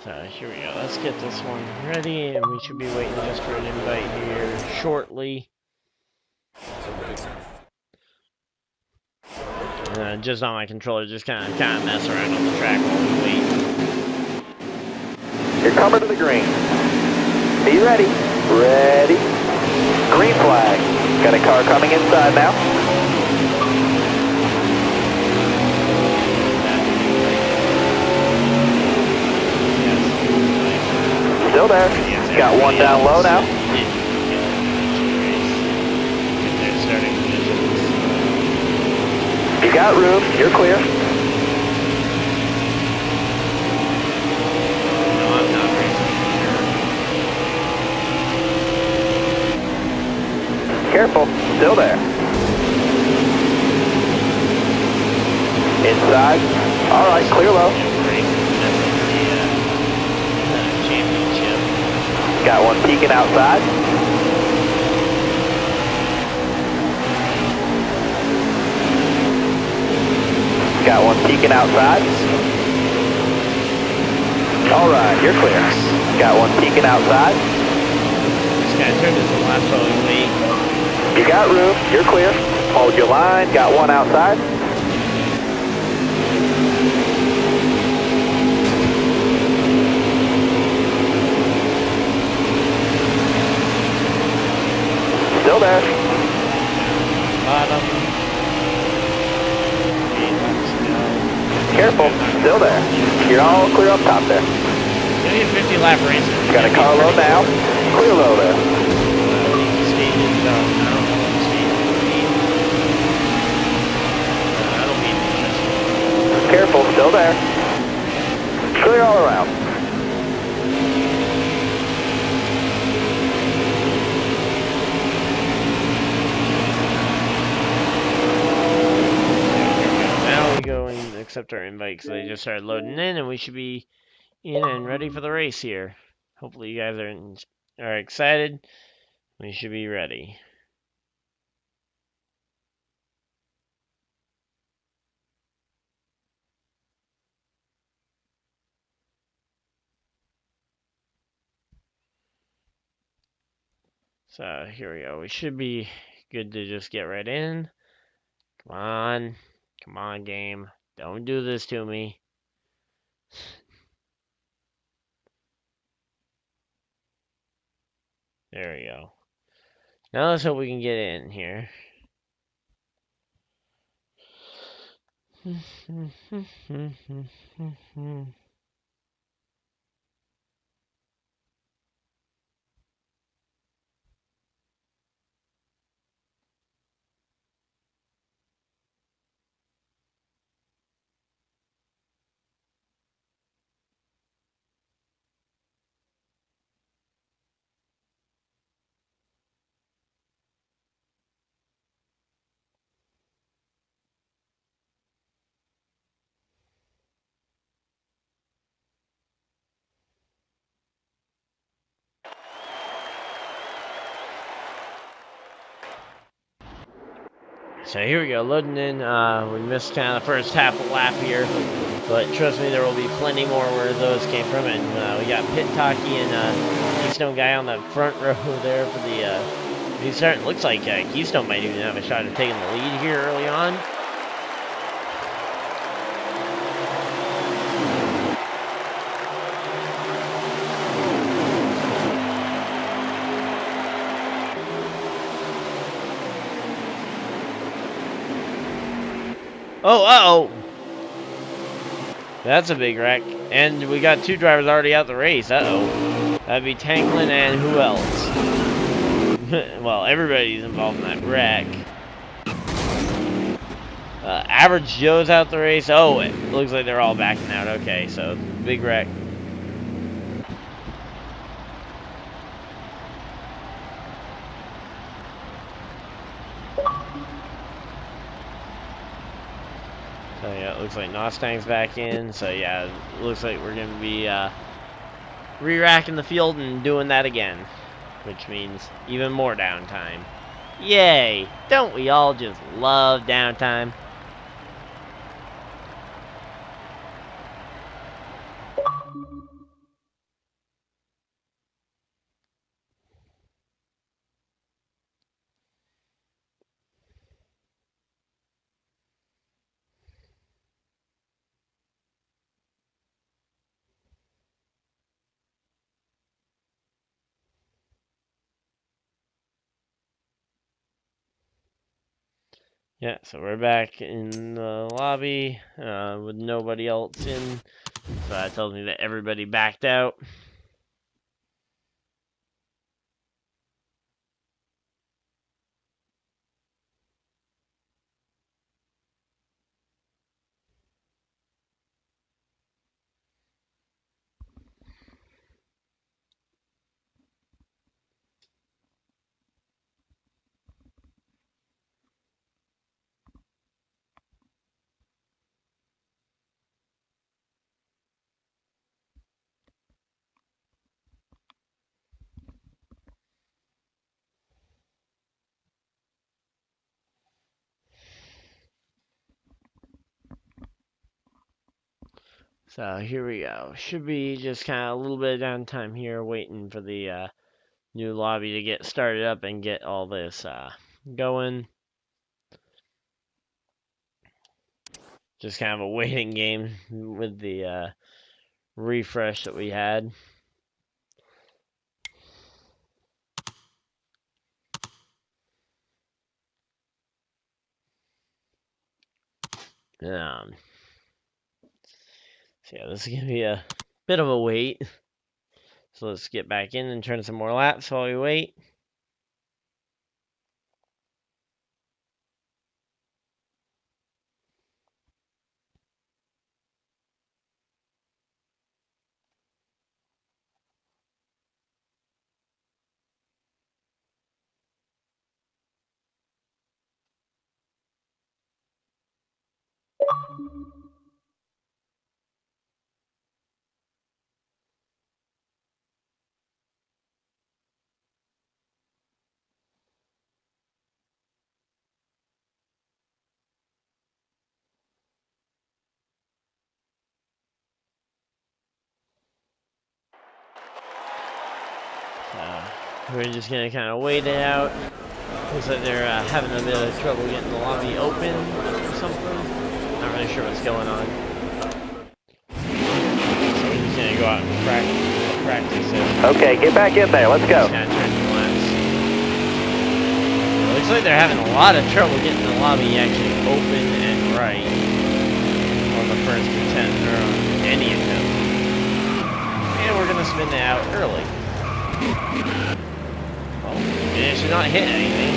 So here we go. Let's get this one ready, and we should be waiting just for an invite here shortly. Just on my controller, just kind of mess around on the track while we wait. You're coming to the green. Be ready. Ready. Green flag. Got a car coming inside now. Still there. Got one down low now. They're starting positions. You got room. You're clear. No, I'm not racing. Careful. Still there. Inside. All right. Clear low. Championship. Got one peeking outside. Got one peeking outside. All right, you're clear. Got one peeking outside. Just gotta turn this left while we wait. You got room. You're clear. Hold your line. Got one outside. Still there. Bottom. Careful. Still there. You're all clear up top there. Gonna be a 50 lap race. Got a car low now. Clear low there. Stages done. I don't know what the stages will be. That'll be interesting. Careful. Still there. Clear all around. Now we go and accept our invite because they just started loading in, and we should be in and ready for the race here. Hopefully you guys are excited. We should be ready. So here we go. We should be good to just get right in. Come on. Come on, game. Don't do this to me. There we go. Now let's hope we can get in here. So here we go, loading in. We missed kind of the first half a lap here, but trust me, there will be plenty more where those came from. And we got Pit Taki and Keystone Guy on the front row there for the restart. Looks like Keystone might even have a shot at taking the lead here early on. Oh, uh-oh. That's a big wreck. And we got two drivers already out the race. Uh-oh. That'd be Tanklin and who else? Well, everybody's involved in that wreck. Average Joe's out the race. Oh, it looks like they're all backing out. Okay, so big wreck. So yeah, it looks like Nostang's back in. So yeah, it looks like we're going to be re-racking the field and doing that again, which means even more downtime. Yay! Don't we all just love downtime? Yeah, so we're back in the lobby with nobody else in. So that tells me that everybody backed out. So here we go. Should be just kind of a little bit of downtime here, waiting for the new lobby to get started up and get all this going. Just kind of a waiting game with the refresh that we had. So yeah, this is gonna be a bit of a wait. So let's get back in and turn some more laps while we wait. We're just gonna kind of wait it out. Looks like they're having a bit of trouble getting the lobby open or something. Not really sure what's going on. So we're just gonna go out and practice it. Okay, get back in there. Let's go. Just kind of turn some laps. It looks like they're having a lot of trouble getting the lobby actually open and right on the first attempt or on any attempt. And we're gonna spin it out early. Well, it should not hit anything.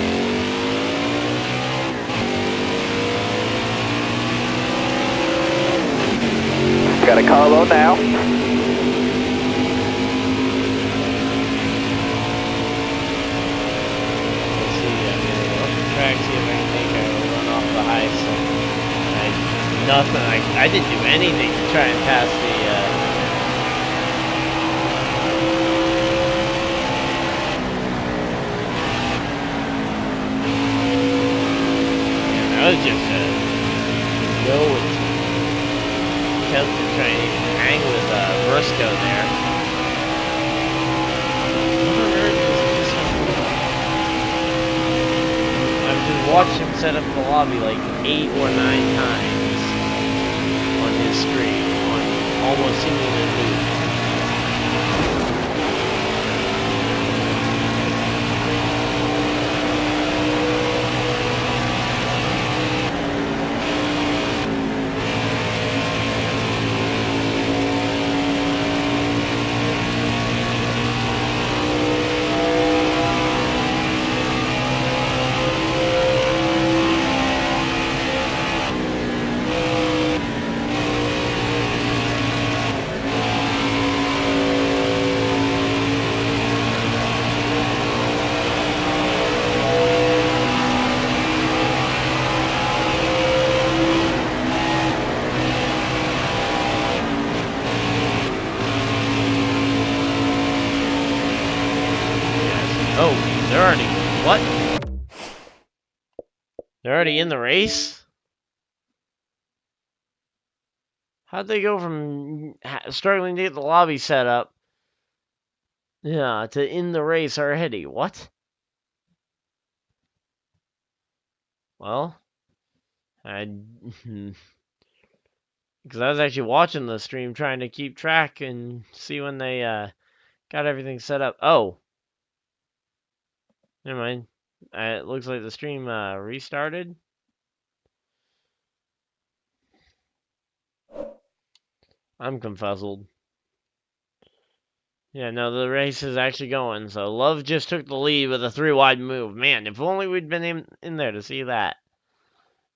Got a carload now. Let's see, I'm gonna go up the track, see if I can make a run off the high. So, nothing. I didn't do anything to try and pass the. That was just a no attempt to try and even hang with Briscoe there. I've just watched him set up the lobby like 8 or 9 times on his screen, on almost seemingly loop. Oh, they're already... What? They're already in the race? How'd they go from struggling to get the lobby set up, yeah, to in the race already? What? Well, I because I was actually watching the stream trying to keep track and see when they got everything set up. Oh, never mind. It looks like the stream restarted. I'm confuzzled. Yeah, no, the race is actually going. So Love just took the lead with a 3-wide move. Man, if only we'd been in there to see that.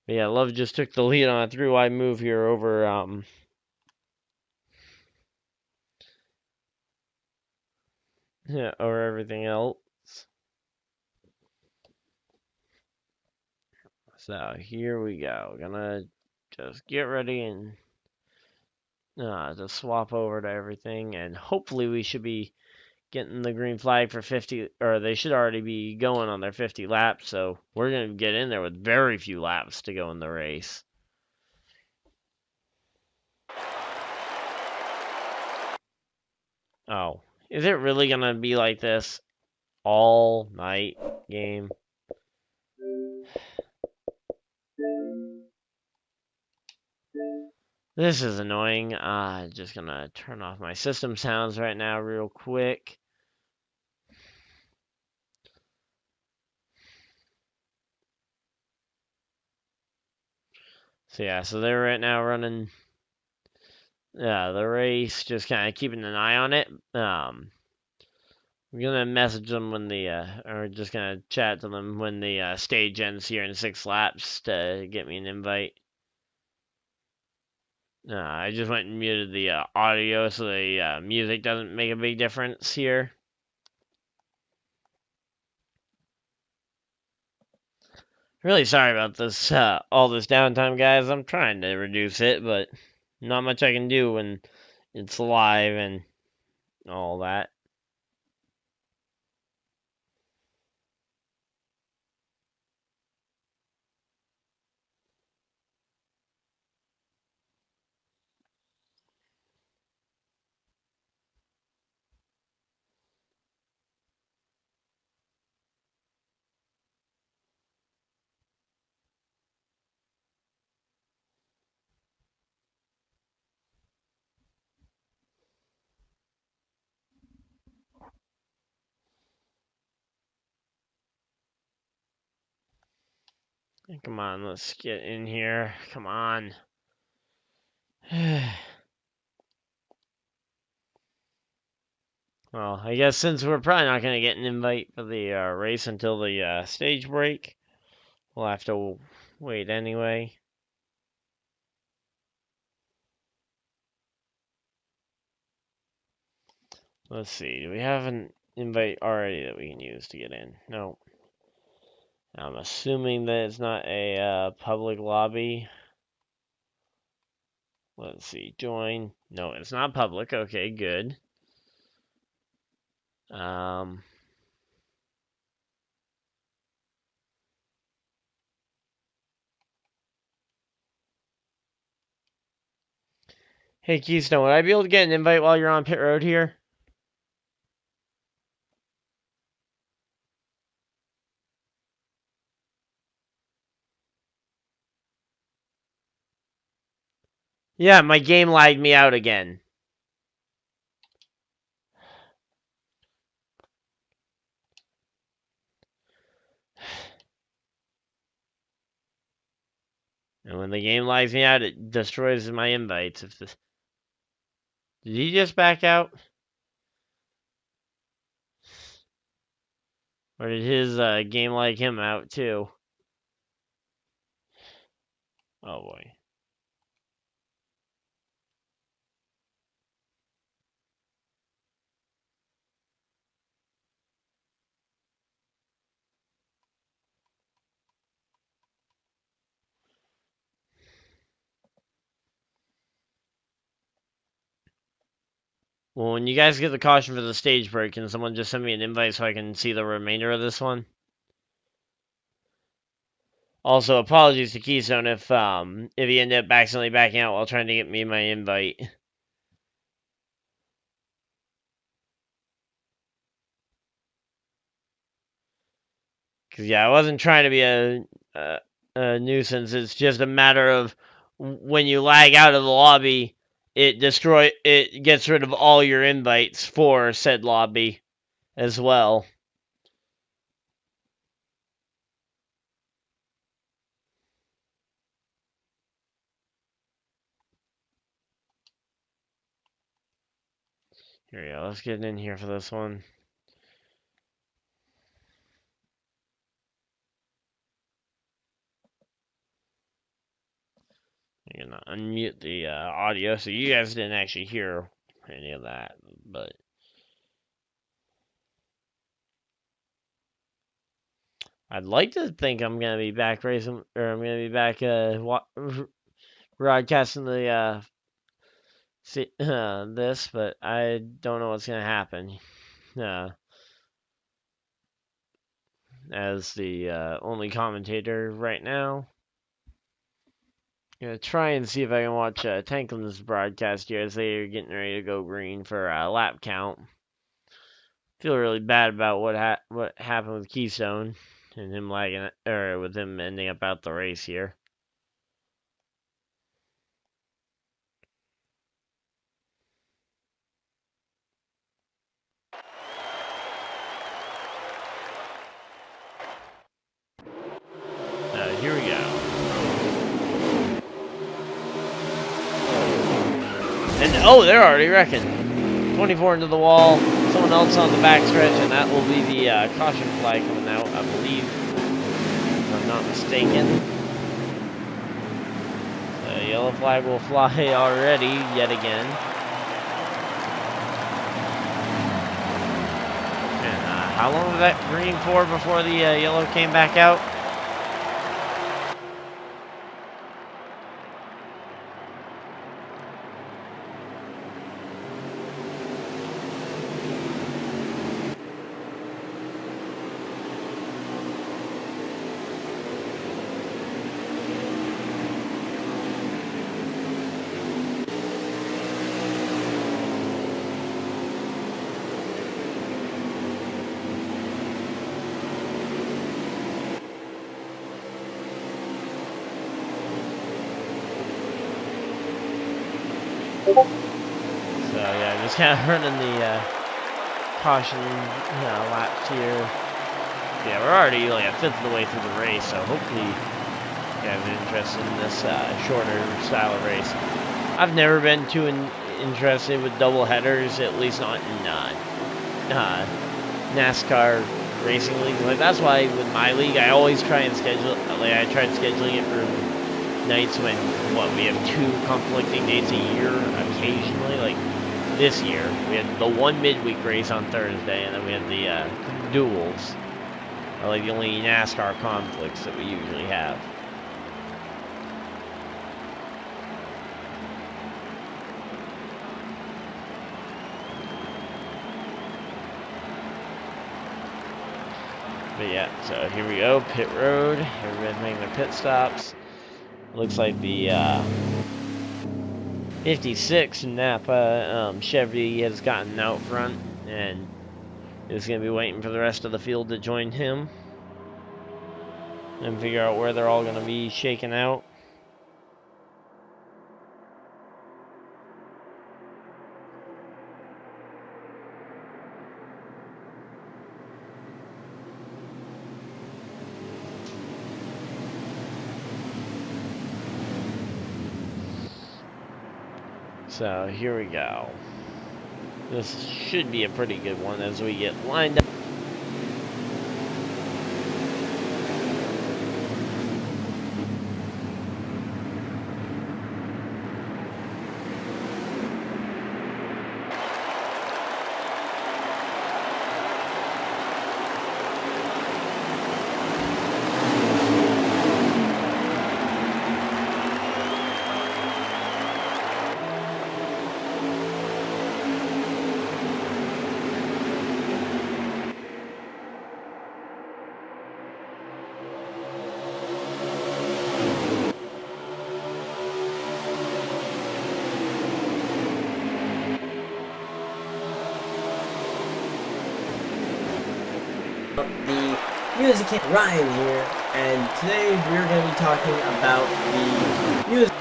But yeah, Love just took the lead on a 3-wide move here over yeah, over everything else. So here we go. Gonna just get ready and just swap over to everything, and hopefully we should be getting the green flag for 50, or they should already be going on their 50 laps. So we're gonna get in there with very few laps to go in the race. Oh, is it really gonna be like this all night game? This is annoying. Just gonna turn off my system sounds right now real quick. So yeah, so they're right now running the race, just kind of keeping an eye on it. I'm gonna message them when the or just gonna chat to them when the stage ends here in 6 laps to get me an invite. I just went and muted the audio so the music doesn't make a big difference here. Really sorry about this, all this downtime, guys. I'm trying to reduce it, but not much I can do when it's live and all that. Come on, let's get in here. Come on. Well, I guess since we're probably not going to get an invite for the race until the stage break, we'll have to wait anyway. Let's see. Do we have an invite already that we can use to get in? No. I'm assuming that it's not a public lobby. Let's see. Join. No, it's not public. Okay, good. Hey, Keystone, would I be able to get an invite while you're on pit road here? Yeah, my game lagged me out again. And when the game lags me out, it destroys my invites. Did he just back out? Or did his game lag him out too? Oh boy. Well, when you guys get the caution for the stage break, can someone just send me an invite so I can see the remainder of this one? Also, apologies to Keystone if he ended up accidentally backing out while trying to get me my invite. Because, yeah, I wasn't trying to be a nuisance. It's just a matter of when you lag out of the lobby, it gets rid of all your invites for said lobby as well. Here we go. Let's get in here for this one. I'm gonna unmute the audio so you guys didn't actually hear any of that, but I'd like to think I'm gonna be back racing, or I'm gonna be back broadcasting the this, but I don't know what's gonna happen. As the only commentator right now. Gonna try and see if I can watch Tanklin's broadcast here as they're getting ready to go green for a lap count. Feel really bad about what happened with Keystone and him lagging, or with him ending up out the race here. Here we go. And oh, they're already wrecking. 24 into the wall. Someone else on the backstretch, and that will be the caution flag coming out, I believe, if I'm not mistaken. The yellow flag will fly already, yet again. And how long was that green for before the yellow came back out? So yeah, just kind of running the caution laps here. Yeah, we're already like a fifth of the way through the race, so hopefully you guys are interested in this shorter style of race. I've never been too interested with double headers, at least not in NASCAR racing leagues. Like that's why with my league, I always try and schedule. Like I tried scheduling it for nights when we have two conflicting dates a year occasionally. Like this year, we had the one midweek race on Thursday, and then we had the duels. Are like the only NASCAR conflicts that we usually have. But yeah, so here we go, pit road. Everybody's making their pit stops. Looks like the 56 Napa Chevy has gotten out front and is going to be waiting for the rest of the field to join him and figure out where they're all going to be shaken out. So here we go. This should be a pretty good one as we get lined up. the music king Ryan here, and today we're going to be talking about the music.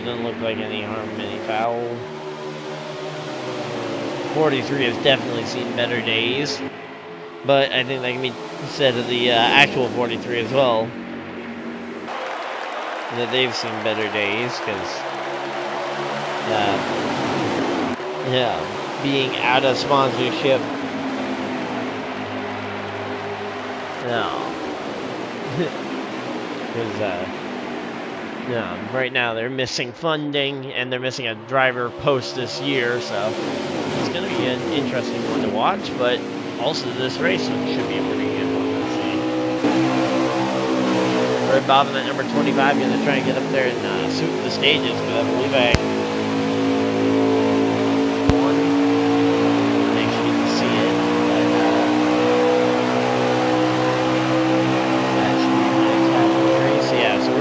Doesn't look like any harm, any foul. 43 has definitely seen better days, but I think that can be said of the actual 43 as well, that they've seen better days, because being out of sponsorship, because right now they're missing funding and they're missing a driver post this year, so it's going to be an interesting one to watch, but also this race should be a pretty good one to see. Red Bob at number 25 going to try and get up there and suit the stages, because I believe make sure you can see it.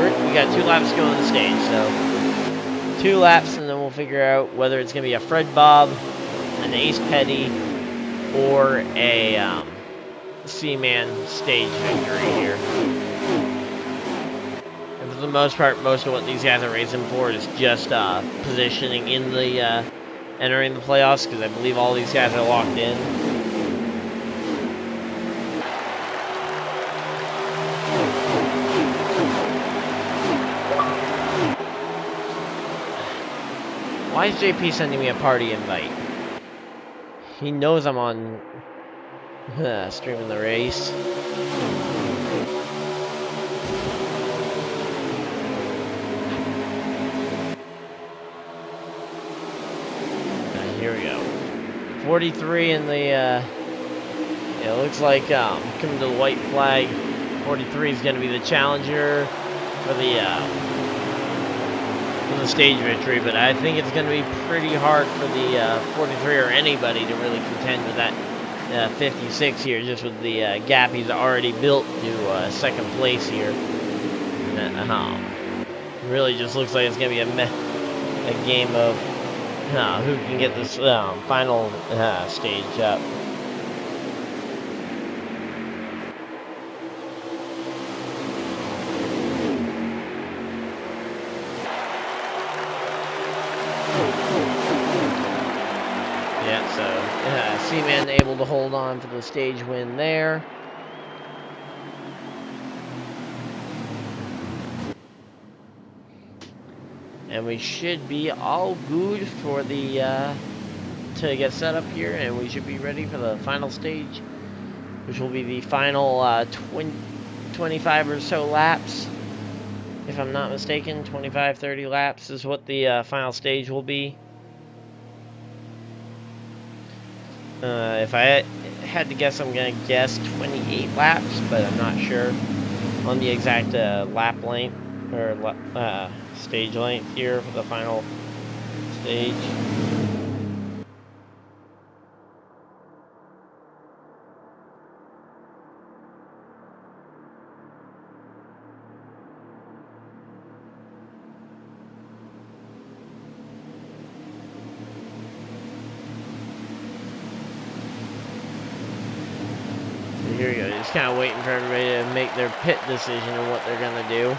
We got 2 laps to go on the stage, so 2 laps, and then we'll figure out whether it's going to be a Fred Bob, an Ace Petty, or a C-Man stage victory here. And for the most part, most of what these guys are racing for is just positioning in the entering the playoffs, because I believe all these guys are locked in. Why is JP sending me a party invite? He knows I'm on streaming the race. Here we go. 43 in the it looks like coming to the white flag. 43 is going to be the challenger for the stage victory, but I think it's going to be pretty hard for the 43 or anybody to really contend with that 56 here, just with the gap he's already built to second place here. And, really just looks like it's going to be a game of who can get this final stage up. C-Man able to hold on for the stage win there. And we should be all good for the to get set up here, and we should be ready for the final stage, which will be the final 25 or so laps. If I'm not mistaken, 25-30 laps is what the final stage will be. If I had to guess, I'm going to guess 28 laps, but I'm not sure on the exact lap length, or stage length here for the final stage. Here we go, just kind of waiting for everybody to make their pit decision on what they're going to do.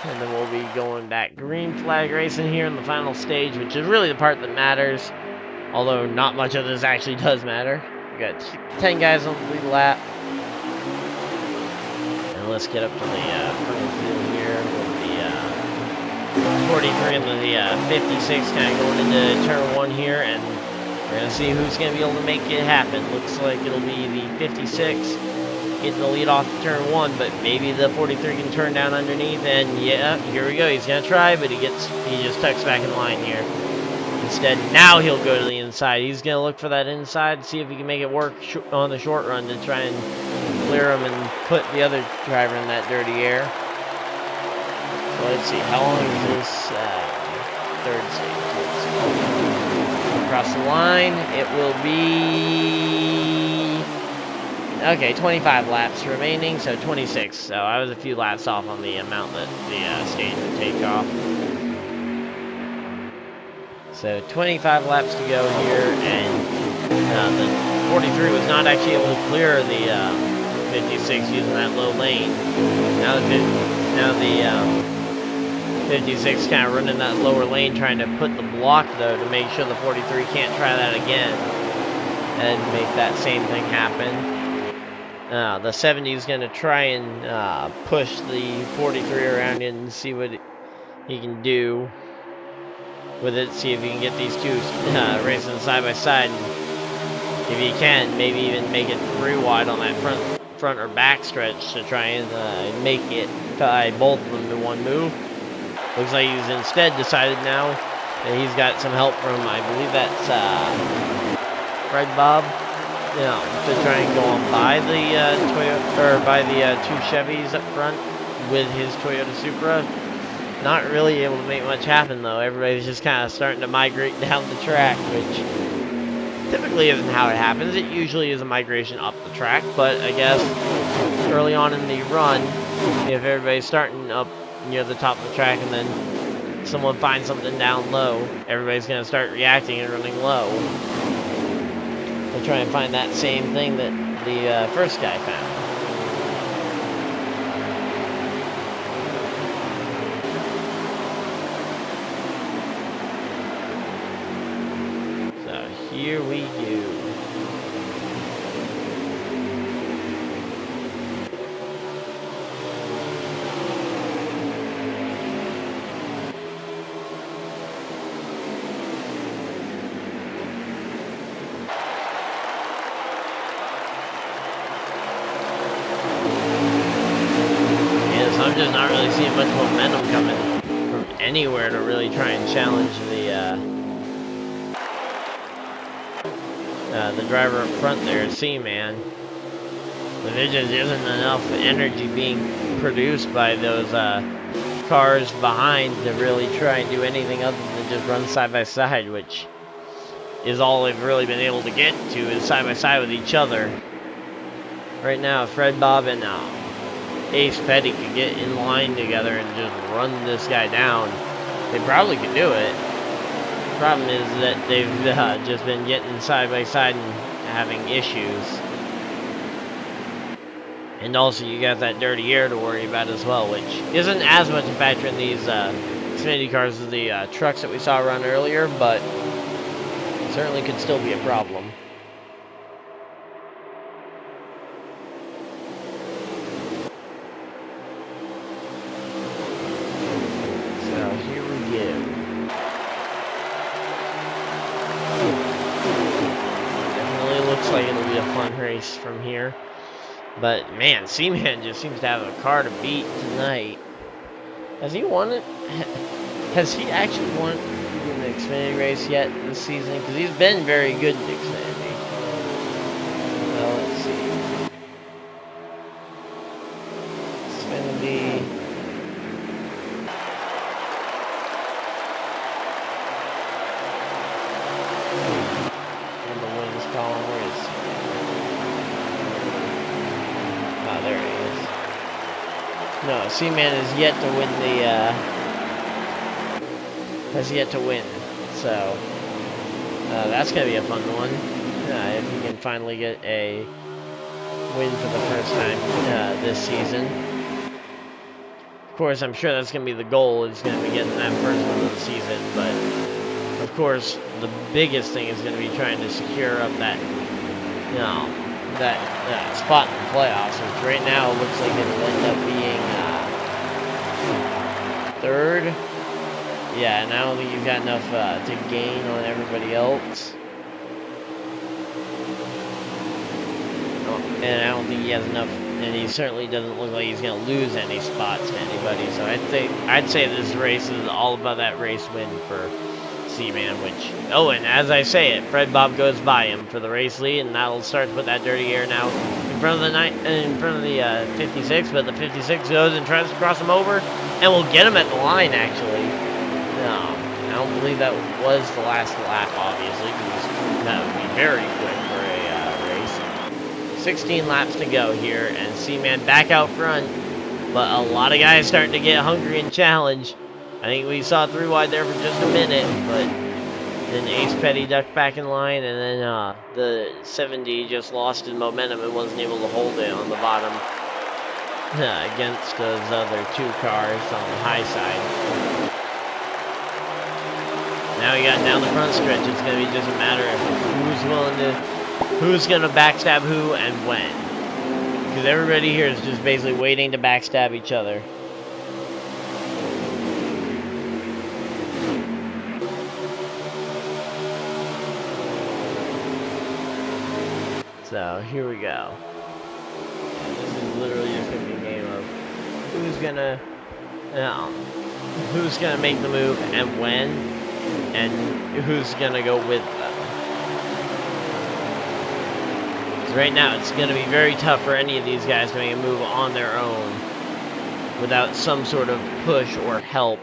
And then we'll be going back green flag racing here in the final stage, which is really the part that matters. Although not much of this actually does matter. We got 10 guys on the lead lap. And let's get up to the front field here with the 43 and the 56 kind of going into turn 1 here. And We're going to see who's going to be able to make it happen. Looks like it'll be the 56 getting the lead off turn 1, but maybe the 43 can turn down underneath, and yeah, here we go. He's going to try, but he just tucks back in line here. Instead, now he'll go to the inside. He's going to look for that inside, see if he can make it work on the short run to try and clear him and put the other driver in that dirty air. So let's see, how long is this third stage? Across the line, it will be, okay, 25 laps remaining, so 26. So I was a few laps off on the amount that the stage would take off. So 25 laps to go here, and the 43 was not actually able to clear the 56 using that low lane. Now the 56 kind of running that lower lane, trying to put the block though to make sure the 43 can't try that again and make that same thing happen. The 70 is going to try and push the 43 around it and see what he can do with it. See if he can get these two racing side by side. And if he can, maybe even make it 3 wide on that front or back stretch to try and make it tie both of them to one move. Looks like he's instead decided now that he's got some help from, I believe that's Fred Bob, to try and go on by the Toyota, or by the 2 Chevys up front with his Toyota Supra. Not really able to make much happen though. Everybody's just kind of starting to migrate down the track, which typically isn't how it happens. It usually is a migration up the track, but I guess early on in the run, if everybody's starting up near the top of the track and then someone finds something down low, everybody's going to start reacting and running low. They'll try and find that same thing that the first guy found. So here we go. I'm just not really seeing much momentum coming from anywhere to really try and challenge the driver up front there, C-Man. But there just isn't enough energy being produced by those cars behind to really try and do anything other than just run side by side, which is all they've really been able to get to, is side by side with each other. Right now, Fred Bob and Ace Petty could get in line together and just run this guy down. They probably could do it. The problem is that they've just been getting side by side and having issues. And also you got that dirty air to worry about as well, which isn't as much a factor in these Xfinity cars as the trucks that we saw run earlier, but certainly could still be a problem. Like it'll be a fun race from here, but man, C-Man just seems to have a car to beat tonight. Has he won it? Has he actually won an Xfinity race yet this season? Because he's been very good in Xfinity. Well, let's see. Xfinity. There he is. No, C-Man has yet to win has yet to win. So, that's going to be a fun one. If he can finally get a win for the first time this season. Of course, I'm sure that's going to be the goal, is going to be getting that first win of the season. But, of course, the biggest thing is going to be trying to secure up that, that spot in the playoffs, which right now looks like it'll end up being third. Yeah, and I don't think you've got enough to gain on everybody else. and I don't think he has enough, and he certainly doesn't look like he's going to lose any spots to anybody. So I'd say this race is all about that race win for C-Man, which, oh, and as I say it, Fred Bob goes by him for the race lead, and that'll start to put that dirty air now in front of the 56, but the 56 goes and tries to cross him over, and will get him at the line, actually. No, I don't believe that was the last lap, obviously, because that would be very quick for a race. 16 laps to go here, and C-Man back out front, but a lot of guys starting to get hungry and challenge. I think we saw 3 wide there for just a minute, but then Ace Petty ducked back in line, and then the 70 just lost his momentum and wasn't able to hold it on the bottom against those other 2 cars on the high side. Now we got down the front stretch. It's going to be just a matter of who's going to backstab who and when. Because everybody here is just basically waiting to backstab each other. So here we go. This is literally just going to be a game of who's gonna make the move and when, and who's gonna go with them. So right now it's gonna be very tough for any of these guys to make a move on their own without some sort of push or help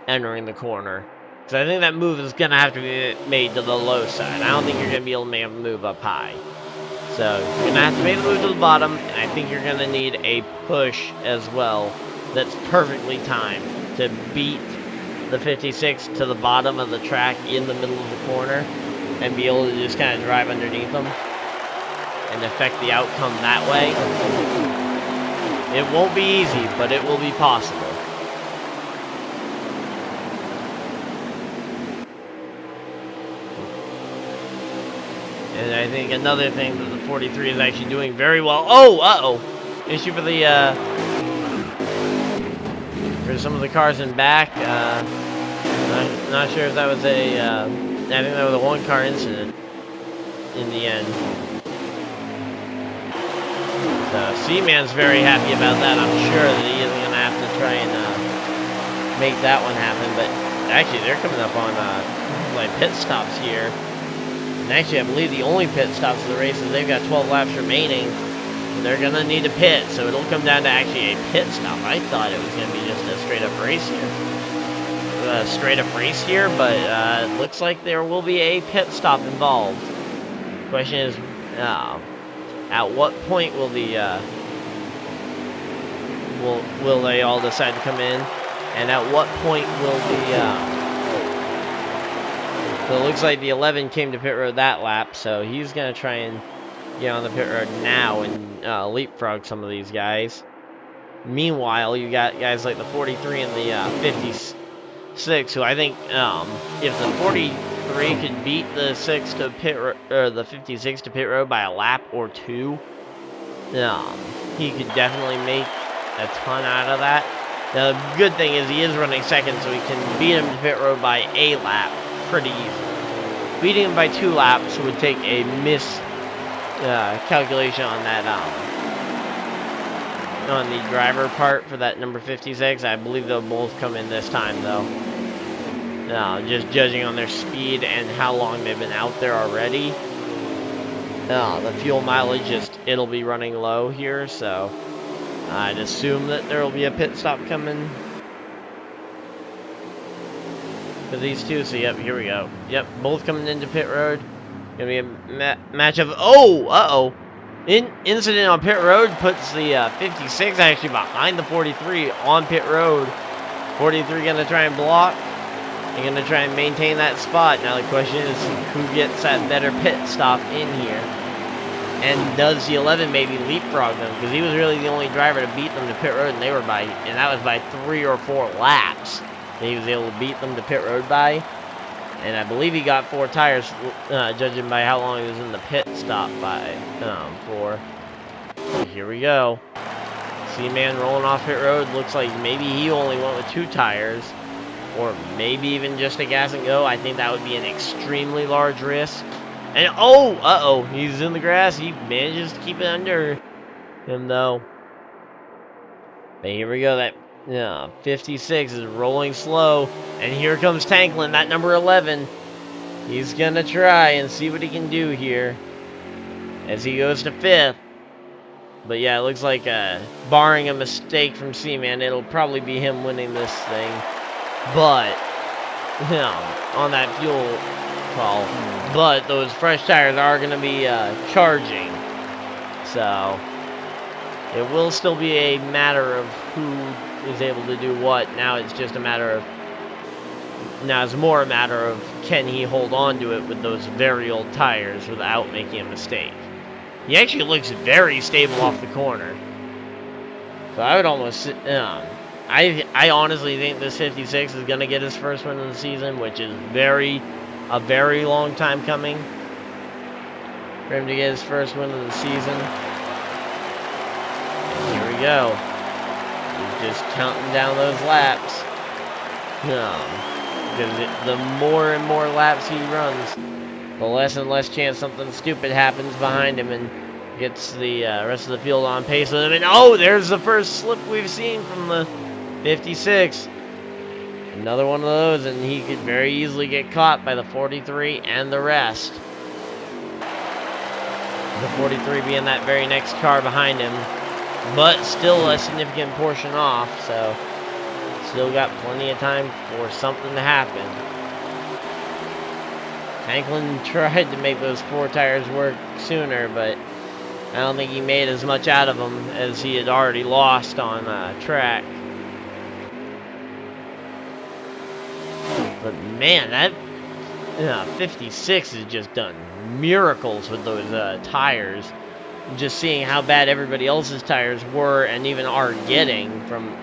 entering the corner. So I think that move is gonna have to be made to the low side. I don't think you're gonna be able to make a move up high. So you're gonna have to make the move to the bottom, and I think you're gonna need a push as well that's perfectly timed to beat the 56 to the bottom of the track in the middle of the corner and be able to just kind of drive underneath them and affect the outcome that way. It won't be easy, but it will be possible. And I think another thing that the 43 is actually doing very well. Oh, uh-oh. Issue for the, for some of the cars in back. Not sure if that was a, I think that was a one-car incident in the end. So, C-Man's very happy about that. I'm sure that he isn't going to have to try and make that one happen. But actually, they're coming up on like pit stops here. And actually, I believe the only pit stops of the race is they've got 12 laps remaining. They're going to need a pit, so it'll come down to actually a pit stop. I thought it was going to be just a straight-up race here. But it looks like there will be a pit stop involved. The question is, at what point will the will they all decide to come in, and at what point will the so it looks like the 11 came to pit road that lap, so he's gonna try and get on the pit road now and leapfrog some of these guys. Meanwhile, you got guys like the 43 and the 56, who I think if the 43 could beat the 6 to pit or the 56 to pit road by a lap or 2, he could definitely make a ton out of that. Now, the good thing is he is running second, so he can beat him to pit road by a lap pretty easily. Beating him by 2 laps would take a calculation on that on the driver part for that number 56. I believe they'll both come in this time, though. Just judging on their speed and how long they've been out there already. The fuel mileage it'll be running low here, so I'd assume that there will be a pit stop coming for these two. So yep, here we go. Yep, both coming into pit road. Gonna be a match of incident on pit road puts the 56 actually behind the 43 on pit road. 43 gonna try and block. They're gonna try and maintain that spot. Now the question is who gets that better pit stop in here, and does the 11 maybe leapfrog them, because he was really the only driver to beat them to pit road, and that was by 3 or 4 laps that he was able to beat them to pit road by. And I believe he got 4 tires, judging by how long he was in the pit stop by for. Here we go. C-Man rolling off pit road. Looks like maybe he only went with 2 tires, or maybe even just a gas and go. I think that would be an extremely large risk, And uh-oh, he's in the grass. He manages to keep it under him, though. But here we go. That 56 is rolling slow. And here comes Tanklin, that number 11. He's going to try and see what he can do here as he goes to 5th. But yeah, it looks like, barring a mistake from Seaman, it'll probably be him winning this thing. But, on that fuel call. But those fresh tires are going to be charging. So, it will still be a matter of who is able to do what. Now it's just a matter of... Now it's more a matter of can he hold on to it with those very old tires without making a mistake. He actually looks very stable off the corner. So I would almost... I honestly think this 56 is going to get his first win of the season, which is a very long time coming for him to get his first win of the season. And here we go. He's just counting down those laps. Because the more and more laps he runs, the less and less chance something stupid happens behind him and gets the rest of the field on pace with him. And oh, there's the first slip we've seen from the 56. Another one of those, and he could very easily get caught by the 43 and the rest. The 43 being that very next car behind him, but still a significant portion off, so still got plenty of time for something to happen. Tanklin tried to make those 4 tires work sooner, but I don't think he made as much out of them as he had already lost on track. But man, that 56 has just done miracles with those tires. Just seeing how bad everybody else's tires were and even are getting from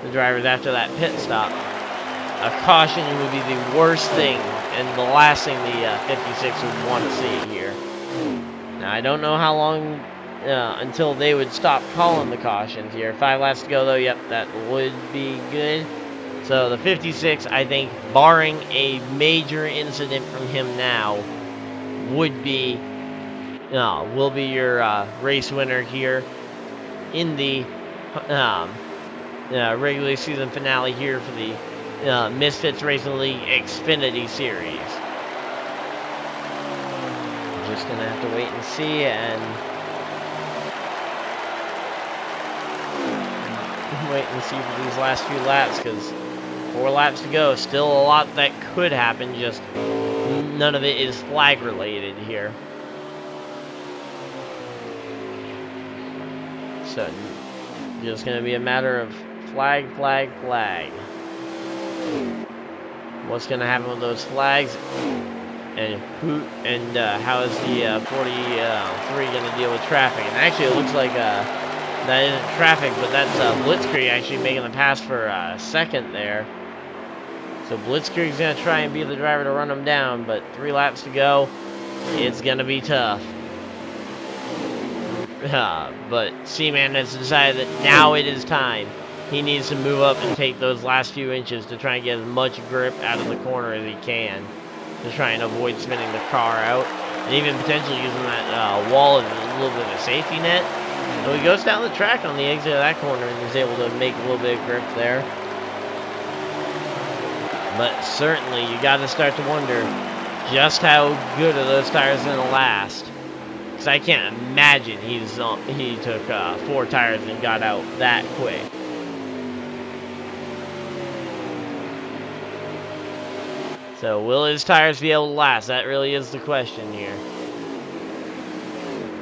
the drivers after that pit stop. A caution would be the worst thing and the last thing the 56 would want to see here. Now, I don't know how long until they would stop calling the cautions here. 5 laps to go, though. Yep, that would be good. So the 56, I think, barring a major incident from him now, would be, will be your race winner here in the regular season finale here for the Misfitz Racing League Xfinity Series. Just gonna have to wait and see, and see for these last few laps, because 4 laps to go. Still a lot that could happen, just none of it is flag related here. So just gonna be a matter of flag. What's gonna happen with those flags, and how is the 43 gonna deal with traffic? And actually, it looks like that isn't traffic, but that's Blitzkrieg actually making the pass for second there. So Blitzkrieg's gonna try and be the driver to run him down, but 3 laps to go. It's gonna be tough. But Seaman has decided that now it is time. He needs to move up and take those last few inches to try and get as much grip out of the corner as he can, to try and avoid spinning the car out, and even potentially using that wall as a little bit of a safety net. So he goes down the track on the exit of that corner and is able to make a little bit of grip there. But certainly, you got to start to wonder just how good are those tires going to last. Because I can't imagine he took 4 tires and got out that quick. So will his tires be able to last? That really is the question here.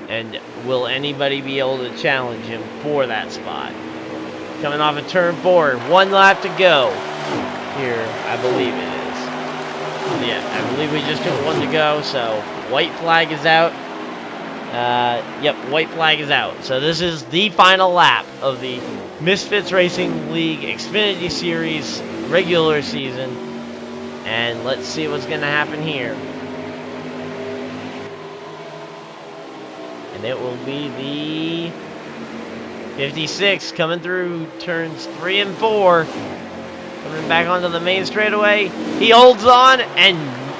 And will anybody be able to challenge him for that spot? Coming off of turn 4, 1 lap to go. Here, I believe it is. Yeah, I believe we just took 1 to go, so white flag is out. Yep, white flag is out. So this is the final lap of the Misfitz Racing League Xfinity Series regular season. And let's see what's going to happen here. And it will be the 56 coming through turns 3 and 4. Coming back onto the main straightaway. He holds on, and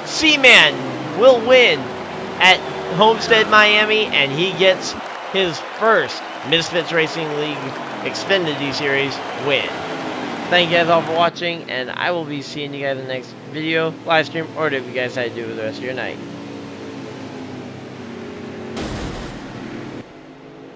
Seaman will win at Homestead, Miami, and he gets his first Misfitz Racing League Xfinity Series win. Thank you guys all for watching, and I will be seeing you guys in the next video, live stream, or whatever you guys decide to do with the rest of your night.